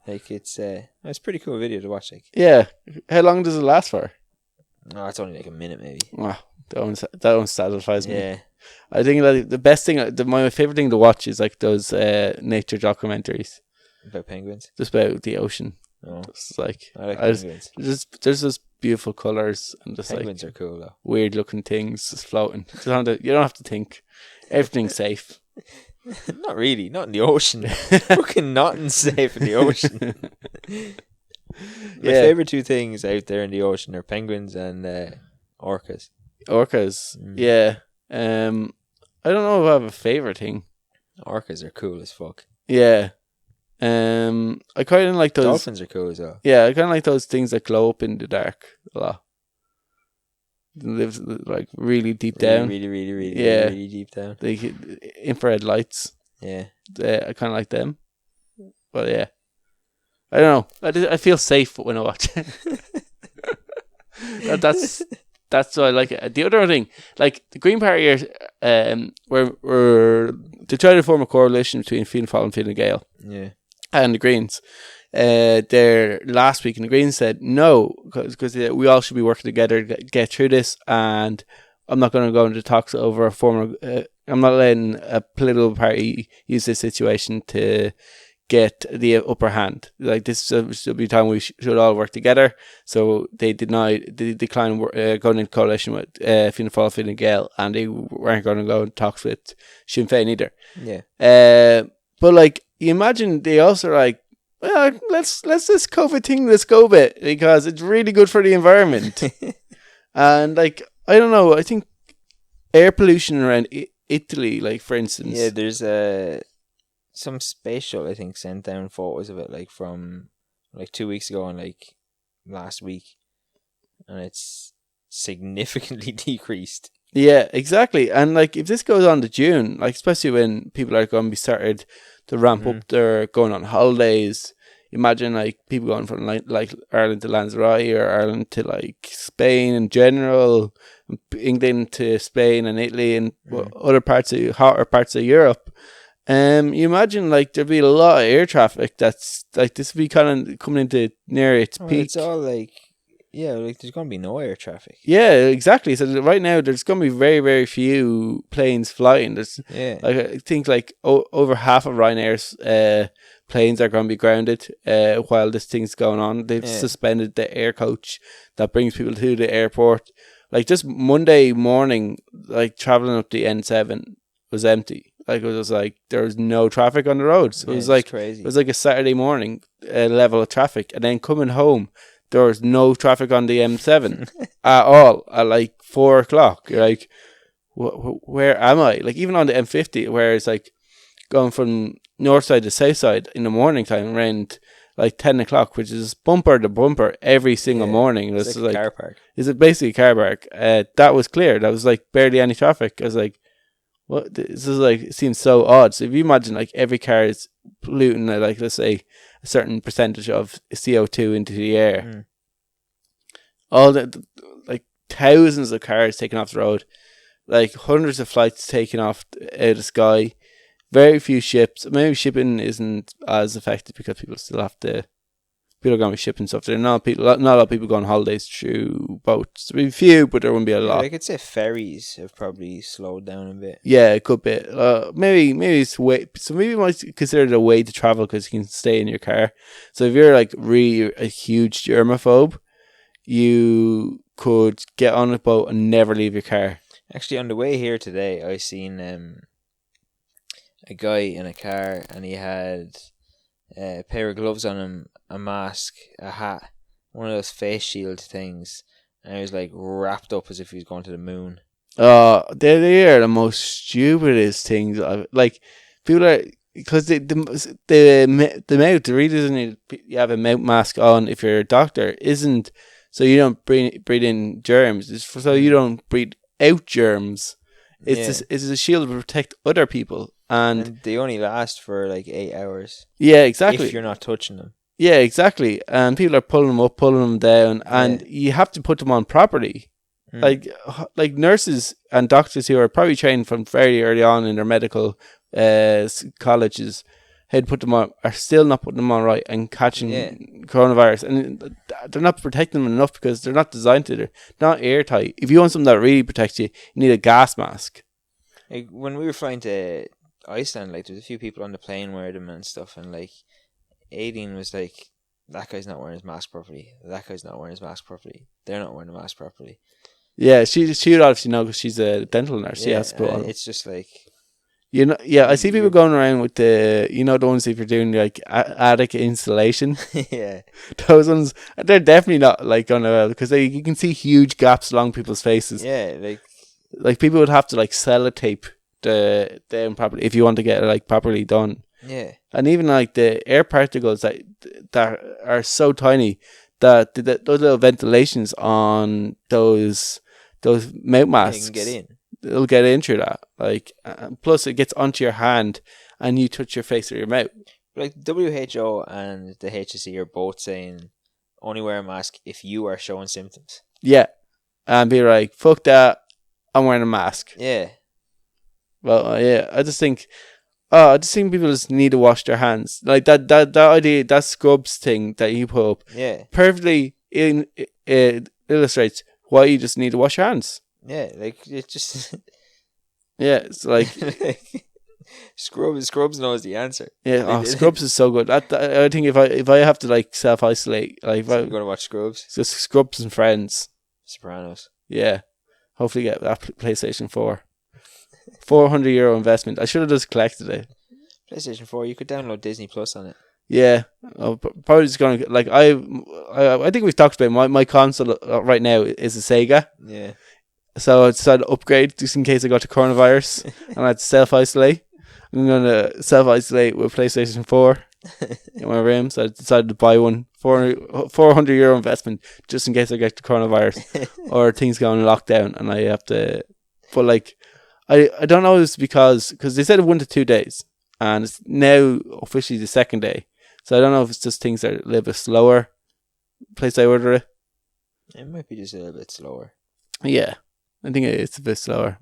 Like it's a pretty cool video to watch. Like, Yeah. How long does it last for? no, it's only like a minute maybe. Wow, that one satisfies me. Yeah, I think like the best thing, my favorite thing to watch is like those nature documentaries about penguins. just about the ocean. Oh, It's like I like there's penguins. just beautiful colors and just Penguins like are cool though. weird looking things just floating. You don't have to think. Everything's safe. Not really, not in the ocean. Fucking nothing safe in the ocean. My favorite two things out there in the ocean are penguins and orcas. Orcas. Yeah. I don't know if I have a favorite thing. Orcas are cool as fuck. Yeah. I kind of like those. Dolphins are cool as well. Yeah, I kind of like those things that glow up in the dark a lot. Lives like really deep down. Really deep down. They infrared lights. Yeah. I kind of like them. But yeah, I don't know. I feel safe when I watch it. That's why I like it. The other thing, like the Green Party were to try to form a coalition between Fianna Fáil and Fine Gael. Yeah. And the Greens. There last week, and the Greens said no because we all should be working together to get through this, and I'm not going to go into talks over a former. I'm not letting a political party use this situation to get the upper hand. Like this should be time we should all work together. So they declined going into coalition with Fianna Fáil, Fine Gael, and they weren't going to go in talks with Sinn Féin either. Yeah. But like you imagine, they also like, well, let's this COVID thing, let's go bit because it's really good for the environment. And like I don't know, I think air pollution around Italy, like for instance. Yeah, there's some space shuttle I think sent down photos of it like from like 2 weeks ago and like last week, and it's significantly decreased. Yeah, exactly. And like if this goes on to June, like especially when people are going to be started to ramp up their going on holidays. Imagine like people going from like Ireland to Lanzarote or Ireland to like Spain in general, England to Spain and Italy and other hotter parts of Europe. You imagine like there'd be a lot of air traffic that's like this would be kind of coming into near its peak. It's all like, yeah, like there's going to be no air traffic. Yeah, exactly. So right now there's going to be very, very few planes flying. There's like I think like over half of Ryanair's planes are going to be grounded while this thing's going on. They've suspended the air coach that brings people to the airport. Like just Monday morning, like traveling up the N7 was empty. Like it was like there was no traffic on the roads. It was like crazy. It was like a Saturday morning level of traffic, and then coming home, there was no traffic on the M7 at all at like 4:00. You're like, where am I? Like even on the M50, where it's like going from north side to south side in the morning time around like 10:00, which is bumper to bumper every single morning. It's like a car park. Is it basically a car park? That was clear. That was like barely any traffic. I was like, what? This is like, it seems so odd. So if you imagine like every car is polluting at like, let's say, a certain percentage of CO2 into the air. All the like thousands of cars taken off the road, like hundreds of flights taken off out of the sky, very few ships. Maybe shipping isn't as effective because people are going to be shipping stuff. There are not a lot of people go on holidays through boats. There'll be a few, but there won't be a lot. I could say ferries have probably slowed down a bit. Yeah, it could be. Maybe it's way. So maybe you might consider it a way to travel because you can stay in your car. So if you're like really a huge germaphobe, you could get on a boat and never leave your car. Actually, on the way here today, I seen a guy in a car, and he had a pair of gloves on him, a mask, a hat, one of those face shield things, and he was like wrapped up as if he was going to the moon. They are the most stupidest things. Like people are, because the mouth, the reason you have a mouth mask on if you're a doctor isn't so you don't breathe in germs. It's so you don't breathe out germs. It's a shield to protect other people. And they only last for like 8 hours. Yeah, exactly. If you're not touching them. Yeah, exactly. And people are pulling them up, pulling them down, and you have to put them on properly. Like nurses and doctors who are probably trained from very early on in their medical colleges how to put them on are still not putting them on right and catching Yeah. coronavirus, and they're not protecting them enough because they're not designed to. They're not airtight. If you want something that really protects you, you need a gas mask. Like when we were flying to Iceland, like there was a few people on the plane wearing them and stuff, and like Aideen was like, that guy's not wearing his mask properly. That guy's not wearing his mask properly. They're not wearing a mask properly. Yeah, she would obviously know because she's a dental nurse. Yeah, Yes, but it's just like, you know, yeah, I see people going around with the, you know, the ones if you're doing like attic installation. yeah, Those ones, they're definitely not like gonna, because you can see huge gaps along people's faces. yeah, Like people would have to like sellotape them properly if you want to get it like properly done. yeah. And even like the air particles that are so tiny that those little ventilations on those mouth masks, You can get in. It'll get in through that. Like, plus it gets onto your hand and you touch your face or your mouth. Like WHO and the HSE are both saying only wear a mask if you are showing symptoms. Yeah, and be like, fuck that, I'm wearing a mask. Yeah, Well, yeah, I just think people just need to wash their hands. Like that idea, that scrubs thing that you put up, yeah, perfectly illustrates why you just need to wash your hands. yeah. Like it just Yeah, it's like Scrubs knows the answer. yeah, Scrubs is so good. I think if I have to like self isolate, like if So I you're gonna watch Scrubs, just Scrubs and Friends. Sopranos. Yeah, hopefully get that PlayStation 4. €400 investment. I should have just collected it. PlayStation 4. You could download Disney Plus on it. Yeah, I'm probably just gonna like I think we've talked about my console right now is a Sega. Yeah. So I decided to upgrade just in case I got the coronavirus and I had to self isolate. I'm gonna self isolate with PlayStation 4 in my room. So I decided to buy one. €400 investment just in case I get the coronavirus or things go on lockdown and I have to. But like, I don't know if it's because they said 1 to 2 days and it's now officially the second day. So I don't know if it's just things are a little bit slower. Place I order it. It might be just a little bit slower. Yeah, I think it's a bit slower.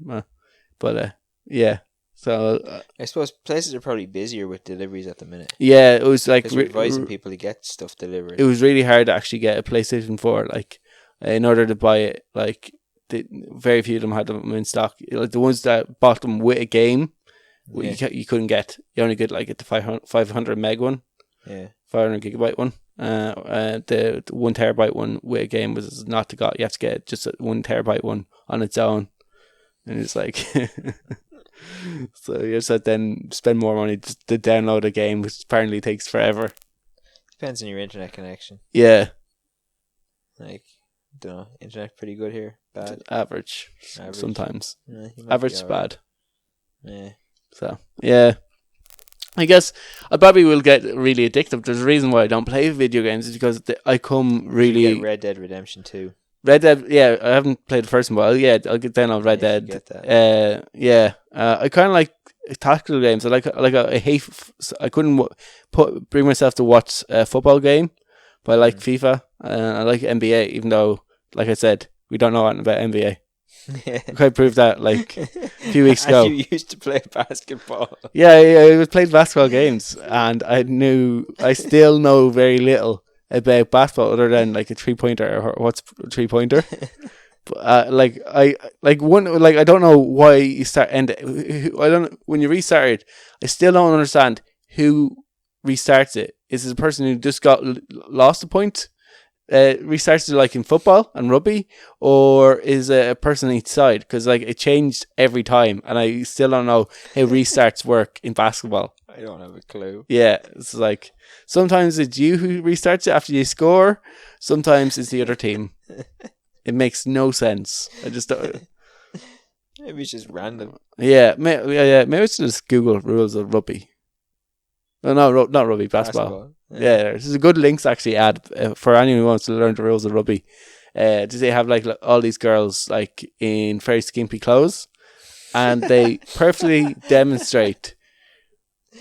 But yeah. So I suppose places are probably busier with deliveries at the minute. yeah, it was like Because we're advising people to get stuff delivered. it was really hard to actually get a PlayStation 4. Like in order to buy it, like very few of them had them in stock. Like the ones that bought them with a game, you couldn't get. You only get like the 500 meg one. Yeah. 500 gigabyte one. The 1 terabyte one with a game was not to got. You have to get just a 1 terabyte one on its own, and it's like, so you just have to then spend more money just to download a game, which apparently takes forever. Depends on your internet connection. Yeah, Like, don't know, internet pretty good here. Bad. average. Average. Sometimes. Yeah, you might Average be is alright. bad. Yeah. So yeah, I guess I probably will get really addictive. There's a reason why I don't play video games is because I come You really get Red Dead Redemption 2. Red Dead. Yeah, I haven't played the first one, but yeah, I'll get down on Red Yeah, you Dead. should get that. Yeah. I kind of like tactical games. I hate. I couldn't bring myself to watch a football game, but I like FIFA. I like NBA, even though, like I said, we don't know anything about NBA. Yeah. I quite proved that like a few weeks ago. And you used to play basketball. Yeah, I was playing basketball games, and I still know very little about basketball other than like a 3-pointer or what's a 3-pointer. But I don't know why you start when you restart it. I still don't understand who restarts it. Is it a person who just lost a point? Restarts it like in football and rugby, or is it a person each side? Because like it changed every time, and I still don't know how restarts work in basketball. I don't have a clue. Yeah, it's like sometimes it's you who restarts it after you score. Sometimes it's the other team. It makes no sense. I just don't. Maybe it's just random. Yeah, maybe it's just Google rules of rugby. No, not rugby, basketball. Yeah, there's a good links actually add for anyone who wants to learn the rules of rugby. Does they have like all these girls like in very skimpy clothes, and they perfectly demonstrate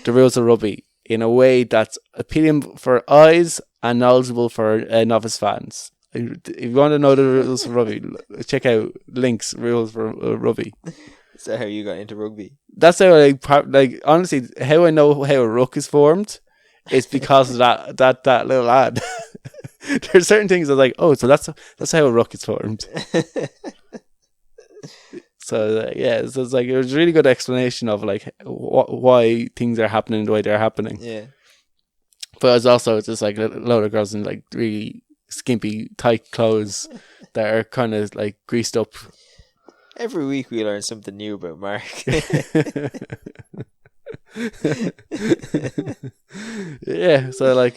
the rules of rugby in a way that's appealing for eyes and knowledgeable for novice fans. If you want to know the rules of rugby, check out links rules for rugby. Is that how you got into rugby? That's how honestly, how I know how a ruck is formed is because of that little lad. There's certain things I was like, oh, so that's how a ruck is formed. So so it's like it was a really good explanation of like why things are happening the way they're happening. Yeah. But it's also just like a load of girls in like really skimpy, tight clothes that are kind of like greased up. Every week we learn something new about Mark. Yeah, so like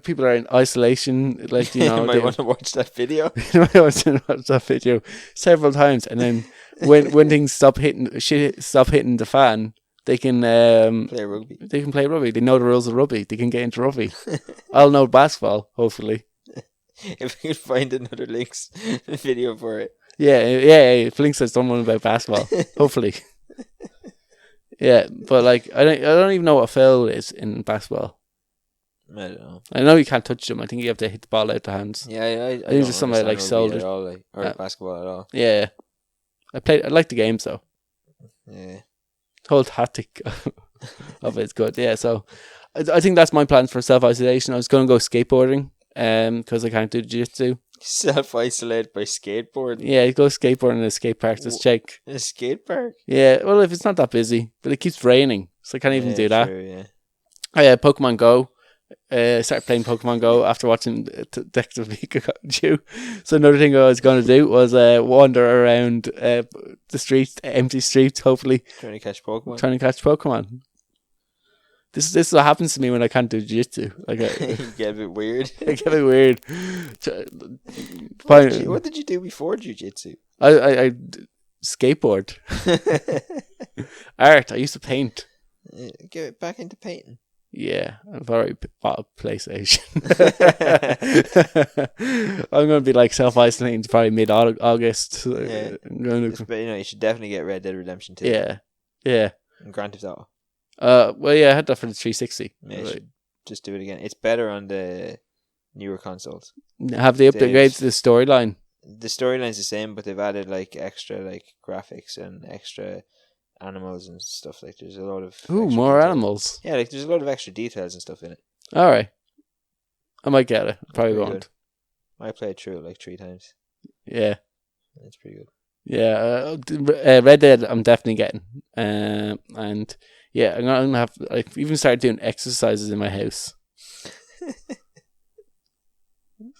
people are in isolation, like You might want to watch that video. You might want to watch that video several times, and then when things stop hitting the fan, they can Play rugby. They can play rugby. They know the rules of rugby. They can get into rugby. I'll know basketball, hopefully. If we can find another links video for it. Yeah. If Link says someone about basketball, hopefully. Yeah, but like I don't even know what a foul is in basketball. I don't know. I know you can't touch them. I think you have to hit the ball out the hands. Yeah, I think it's just something like sold at all, like, or basketball at all. Yeah, I like the games though. Yeah, The whole tactic of it's good. Yeah, so I think that's my plans for self-isolation. I was going to go skateboarding because I can't do jiu-jitsu. Self-isolate by skateboarding. Yeah, go skateboarding in a skate park. Just check. In a skate park? Yeah, well, if it's not that busy, but it keeps raining, so I can't even do that. True, yeah. Oh yeah, Pokemon Go. Started playing Pokemon Go after watching Detective Pikachu. So another thing I was going to do was wander around the streets, empty streets, hopefully Trying to catch Pokemon. This is what happens to me when I can't do jiu-jitsu. Like You get a bit weird. I get a bit weird. What did you do before jiu-jitsu? I skateboard. Art. I used to paint. Get back into painting. Yeah, I've already bought a PlayStation. I'm going to be like self-isolating probably mid-August. Yeah. But you should definitely get Red Dead Redemption 2. Yeah. And Grand Theft Auto. Well, yeah, I had that for the 360. Yeah, should just do it again. It's better on the newer consoles. Have they upgraded the storyline? The storyline's the same, but they've added like extra like graphics and extra animals and stuff. Like there's a lot of more details. Animals. Yeah, like there's a lot of extra details and stuff in it. All right, I might get it. Probably won't. Good. I played through it like 3 times. Yeah, it's pretty good. Yeah, Red Dead I'm definitely getting, and yeah, I'm gonna have like even started doing exercises in my house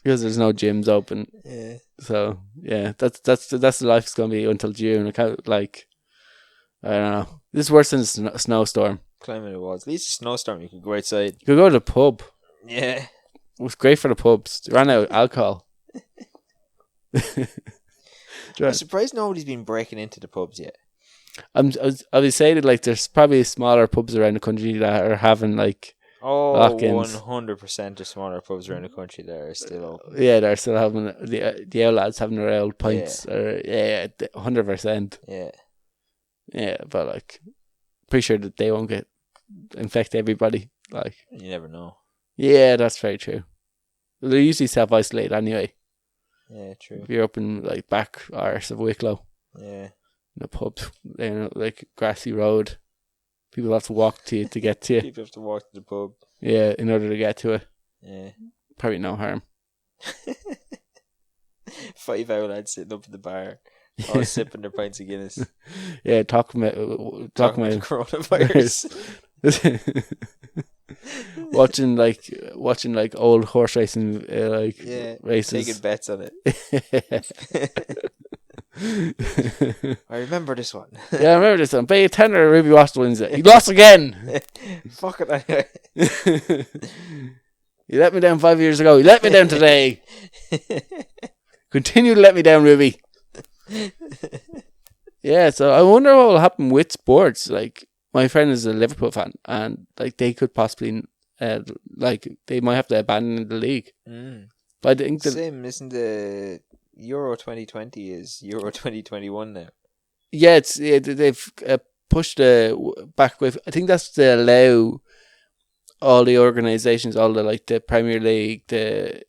because there's no gyms open. Yeah. So yeah, that's the life it's gonna be until June. I can't I don't know. This is worse than a snowstorm. Climbing the walls. At least a snowstorm, you could go outside. You could go to the pub. Yeah. It was great for the pubs. They ran out of alcohol. I'm surprised nobody's been breaking into the pubs yet. I was saying that like there's probably smaller pubs around the country that are having like lock-ins. 100% the smaller pubs around the country that are still open. Yeah, they're still having the old lads having their old pints. Yeah, 100%. Yeah. Yeah, but like, pretty sure that they won't infect everybody. Like, you never know. Yeah, that's very true. They usually self-isolate anyway. Yeah, true. If you're up in like back arse of Wicklow. Yeah. In a pub, like grassy road. People have to walk to get to you. People have to walk to the pub. Yeah, in order to get to it. Yeah. Probably no harm. 5 hour lads sitting up at the bar, all sipping their pints of Guinness. Yeah, talking about coronavirus. watching like old horse racing races. Taking bets on it. I remember this one. Yeah, I remember this one. Pay a tenner, Ruby Ross wins it. He lost again. Fuck it anyway. You let me down 5 years ago. You let me down today. Continue to let me down, Ruby. Yeah, so I wonder what will happen with sports. Like, my friend is a Liverpool fan, and like they could possibly, they might have to abandon the league. But I think same, isn't the Euro 2020 is Euro 2021 now? Yeah, they've pushed back with. I think that's to allow all the organizations, all the Premier League, the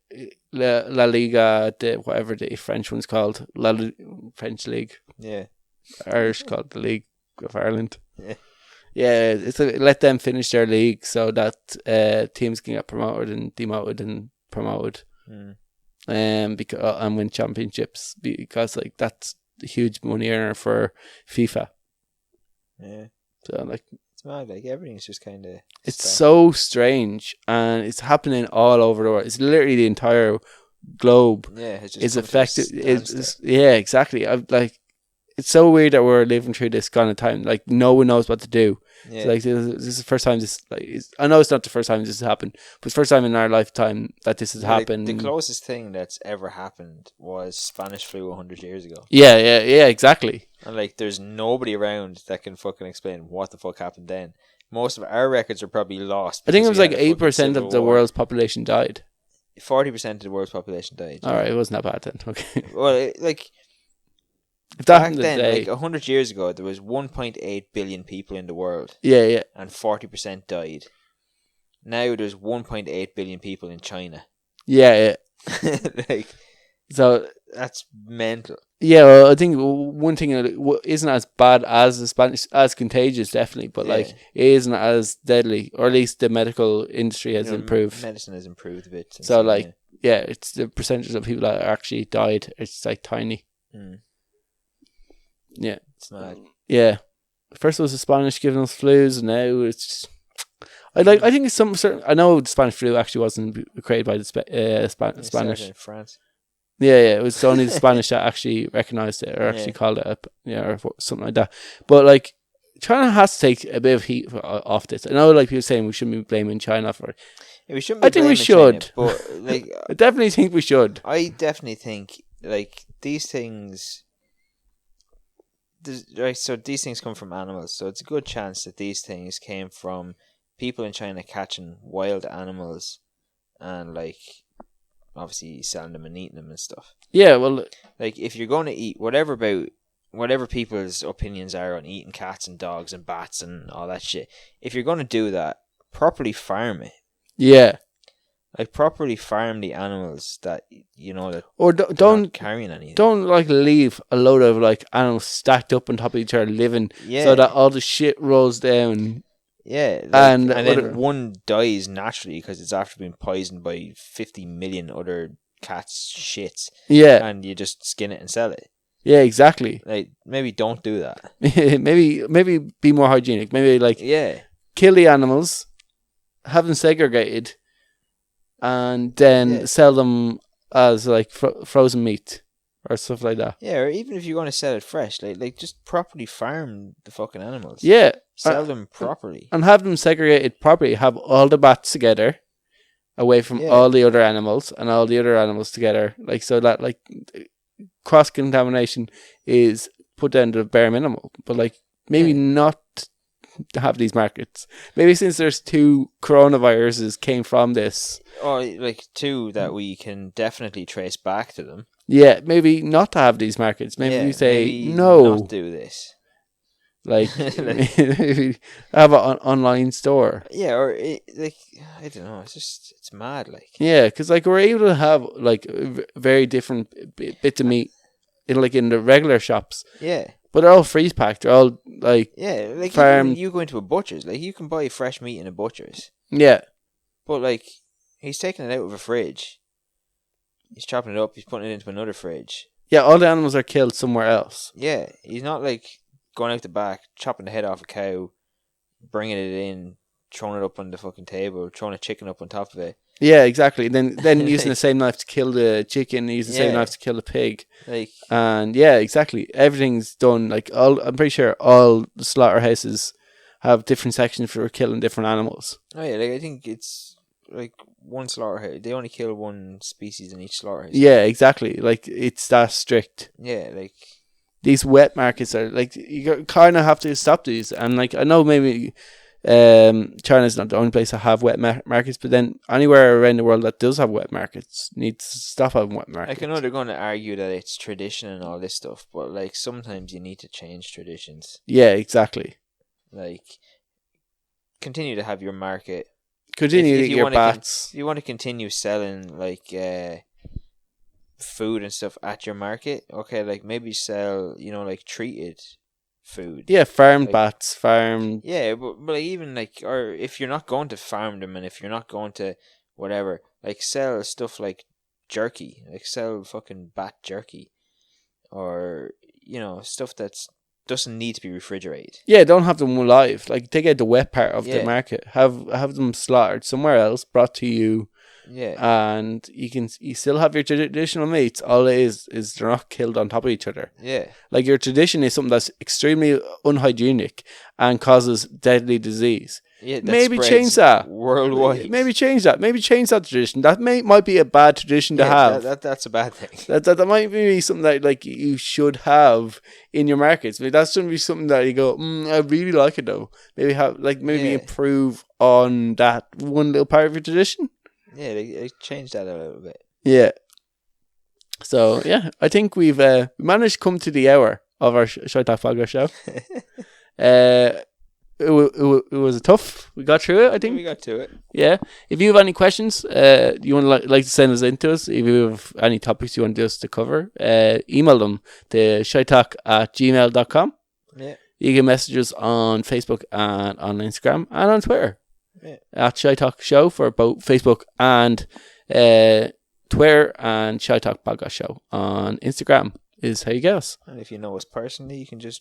La Liga, the whatever the French one's called, French League. Yeah, Irish called the league. of Ireland. Yeah. Yeah, let them finish their league so that teams can get promoted and demoted and promoted, because and win championships, because like that's a huge money earner for FIFA. Yeah. So like it's mad. Like everything's just kind of. It's so strange, and it's happening all over the world. It's literally the entire globe. Yeah, it's just is affected. Yeah, exactly. It's so weird that we're living through this kind of time. Like no one knows what to do. Yeah. So, like this is the first time this. I know it's not the first time this has happened, but it's the first time in our lifetime that this has happened. The closest thing that's ever happened was Spanish flu 100 years ago. Yeah, exactly. And like, there's nobody around that can fucking explain what the fuck happened then. Most of our records are probably lost. I think it was like 8% of the world's population died. 40% of the world's population died. All right, it wasn't that bad then. Okay. Well, back then, like 100 years ago, there was 1.8 billion people in the world. Yeah. And 40% died. Now there's 1.8 billion people in China. Yeah. So that's mental. Yeah, well, I think one thing isn't as bad as the Spanish, as contagious, definitely, but like it isn't as deadly, or at least the medical industry has improved. Medicine has improved a bit. So it's the percentage of people that actually died. It's like tiny. Yeah, it's mad. Yeah, first it was the Spanish giving us flus, and now it's. I think it's some certain. I know the Spanish flu actually wasn't created by the Spanish. In France. Yeah, it was only the Spanish that actually recognised it or actually called it up, or something like that. But like, China has to take a bit of heat off this. I know, like people saying we shouldn't be blaming China for it. Yeah, we shouldn't. I think we should. China, but like, I definitely think we should. I definitely think like these things. So these things come from animals, so it's a good chance that these things came from people in China catching wild animals and like. Obviously selling them and eating them and stuff. Yeah, well, like if you're going to eat whatever people's opinions are on eating cats and dogs and bats and all that shit, if you're going to do that, properly farm it. Yeah, like properly farm the animals that that or don't carrying anything. Don't like leave a load of like animals stacked up on top of each other living, so that all the shit rolls down. Yeah, and then one dies naturally because it's after being poisoned by 50 million other cats' shits. Yeah, and you just skin it and sell it. Yeah, exactly. Like maybe don't do that. maybe be more hygienic. Maybe kill the animals, have them segregated, and then sell them as like frozen meat or stuff like that. Yeah, or even if you're going to sell it fresh, like just properly farm the fucking animals. Yeah. Sell them properly. And have them segregated properly. Have all the bats together away from all the other animals, and all the other animals together. Like, so that like cross-contamination is put down to the bare minimum. But like maybe not have these markets. Maybe since there's 2 coronaviruses came from this. Or like 2 that we can definitely trace back to them. Yeah, maybe not to have these markets. Maybe we say no. Not do this. Like have an online store. Yeah, or like I don't know. It's mad. Like because like we're able to have like very different bits of meat in the regular shops. Yeah, but they're all freeze packed. They're all like like farmed. You go into a butcher's, like you can buy fresh meat in a butcher's. Yeah, but like he's taking it out of a fridge. He's chopping it up. He's putting it into another fridge. Yeah, all the animals are killed somewhere else. Yeah, he's not like going out the back, chopping the head off a cow, bringing it in, throwing it up on the fucking table, throwing a chicken up on top of it. Yeah, exactly. Then using the same knife to kill the chicken, using the same knife to kill the pig. And exactly. Everything's done. Like I'm pretty sure all the slaughterhouses have different sections for killing different animals. Oh yeah, like I think it's like one slaughterhouse. They only kill one species in each slaughterhouse. Yeah, exactly. Like it's that strict. Yeah, like. These wet markets are like you kind of have to stop these, and like I know maybe China's not the only place that have wet markets, but then anywhere around the world that does have wet markets needs to stop having wet markets. I know they're going to argue that it's tradition and all this stuff, but like sometimes you need to change traditions. Yeah, exactly. Like continue to have your market. Continue to get your bats. If you want to continue selling like. Food and stuff at your market, okay, like maybe sell like treated food. Yeah, farmed Like- bats, farmed. Yeah, but like, even like, or if you're not going to farm them, and if you're not going to whatever, like sell stuff like jerky, like sell fucking bat jerky, or stuff that's doesn't need to be refrigerated. Yeah, don't have them alive. Like take out the wet part of the Yeah. market. Have them slaughtered somewhere else, brought to you, Yeah, and you still have your traditional meats. All it is they're not killed on top of each other. yeah, Like your tradition is something that's extremely unhygienic and causes deadly disease. yeah. That Maybe spreads change that. worldwide. Maybe change that. Maybe change that tradition. That might be a bad tradition to have. That's a bad thing. That might be something that like you should have in your markets. Maybe that's going to be something that you go, I really like it though. Maybe Yeah. improve on that one little part of your tradition. Yeah, they changed that a little bit. Yeah. So yeah, I think we've managed to come to the hour of our Shite Podcast show. It was tough. We got through it, I think. We got to it. Yeah. If you have any questions, you want to like to send us into us, if you have any topics you want us to cover, email them to shitetalk@gmail.com. Yeah. You can message us on Facebook and on Instagram and on Twitter. Yeah. At Shite Talk Show for both Facebook and Twitter, and Shite Talk Podcast Show on Instagram is how you get us. And if you know us personally, you can just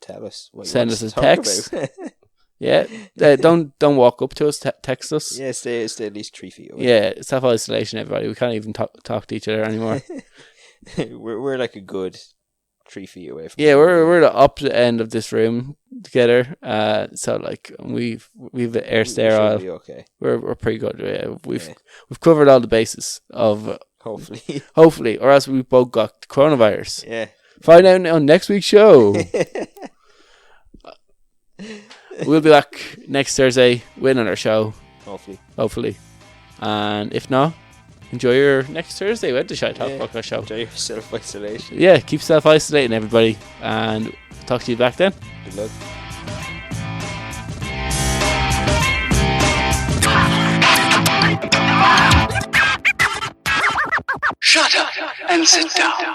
tell us what Send you us want a to text. talk about. Yeah. Don't walk up to us, text us. Yeah, stay at least 3 feet away. Yeah, self-isolation, everybody. We can't even talk to each other anymore. we're like a good 3 feet away from. Yeah, we're the opposite end of this room together. So like we've air sterile. Be okay. We're pretty good. Yeah, we've covered all the bases of Hopefully. or else we both got coronavirus. Yeah. Find out on next week's show. We'll be back next Thursday with another show, hopefully. And if not, enjoy your next Thursday with the Shite Talk Podcast show. Enjoy your self-isolation. Yeah, keep self-isolating, everybody, and talk to you back then. Good luck. Shut up and sit down.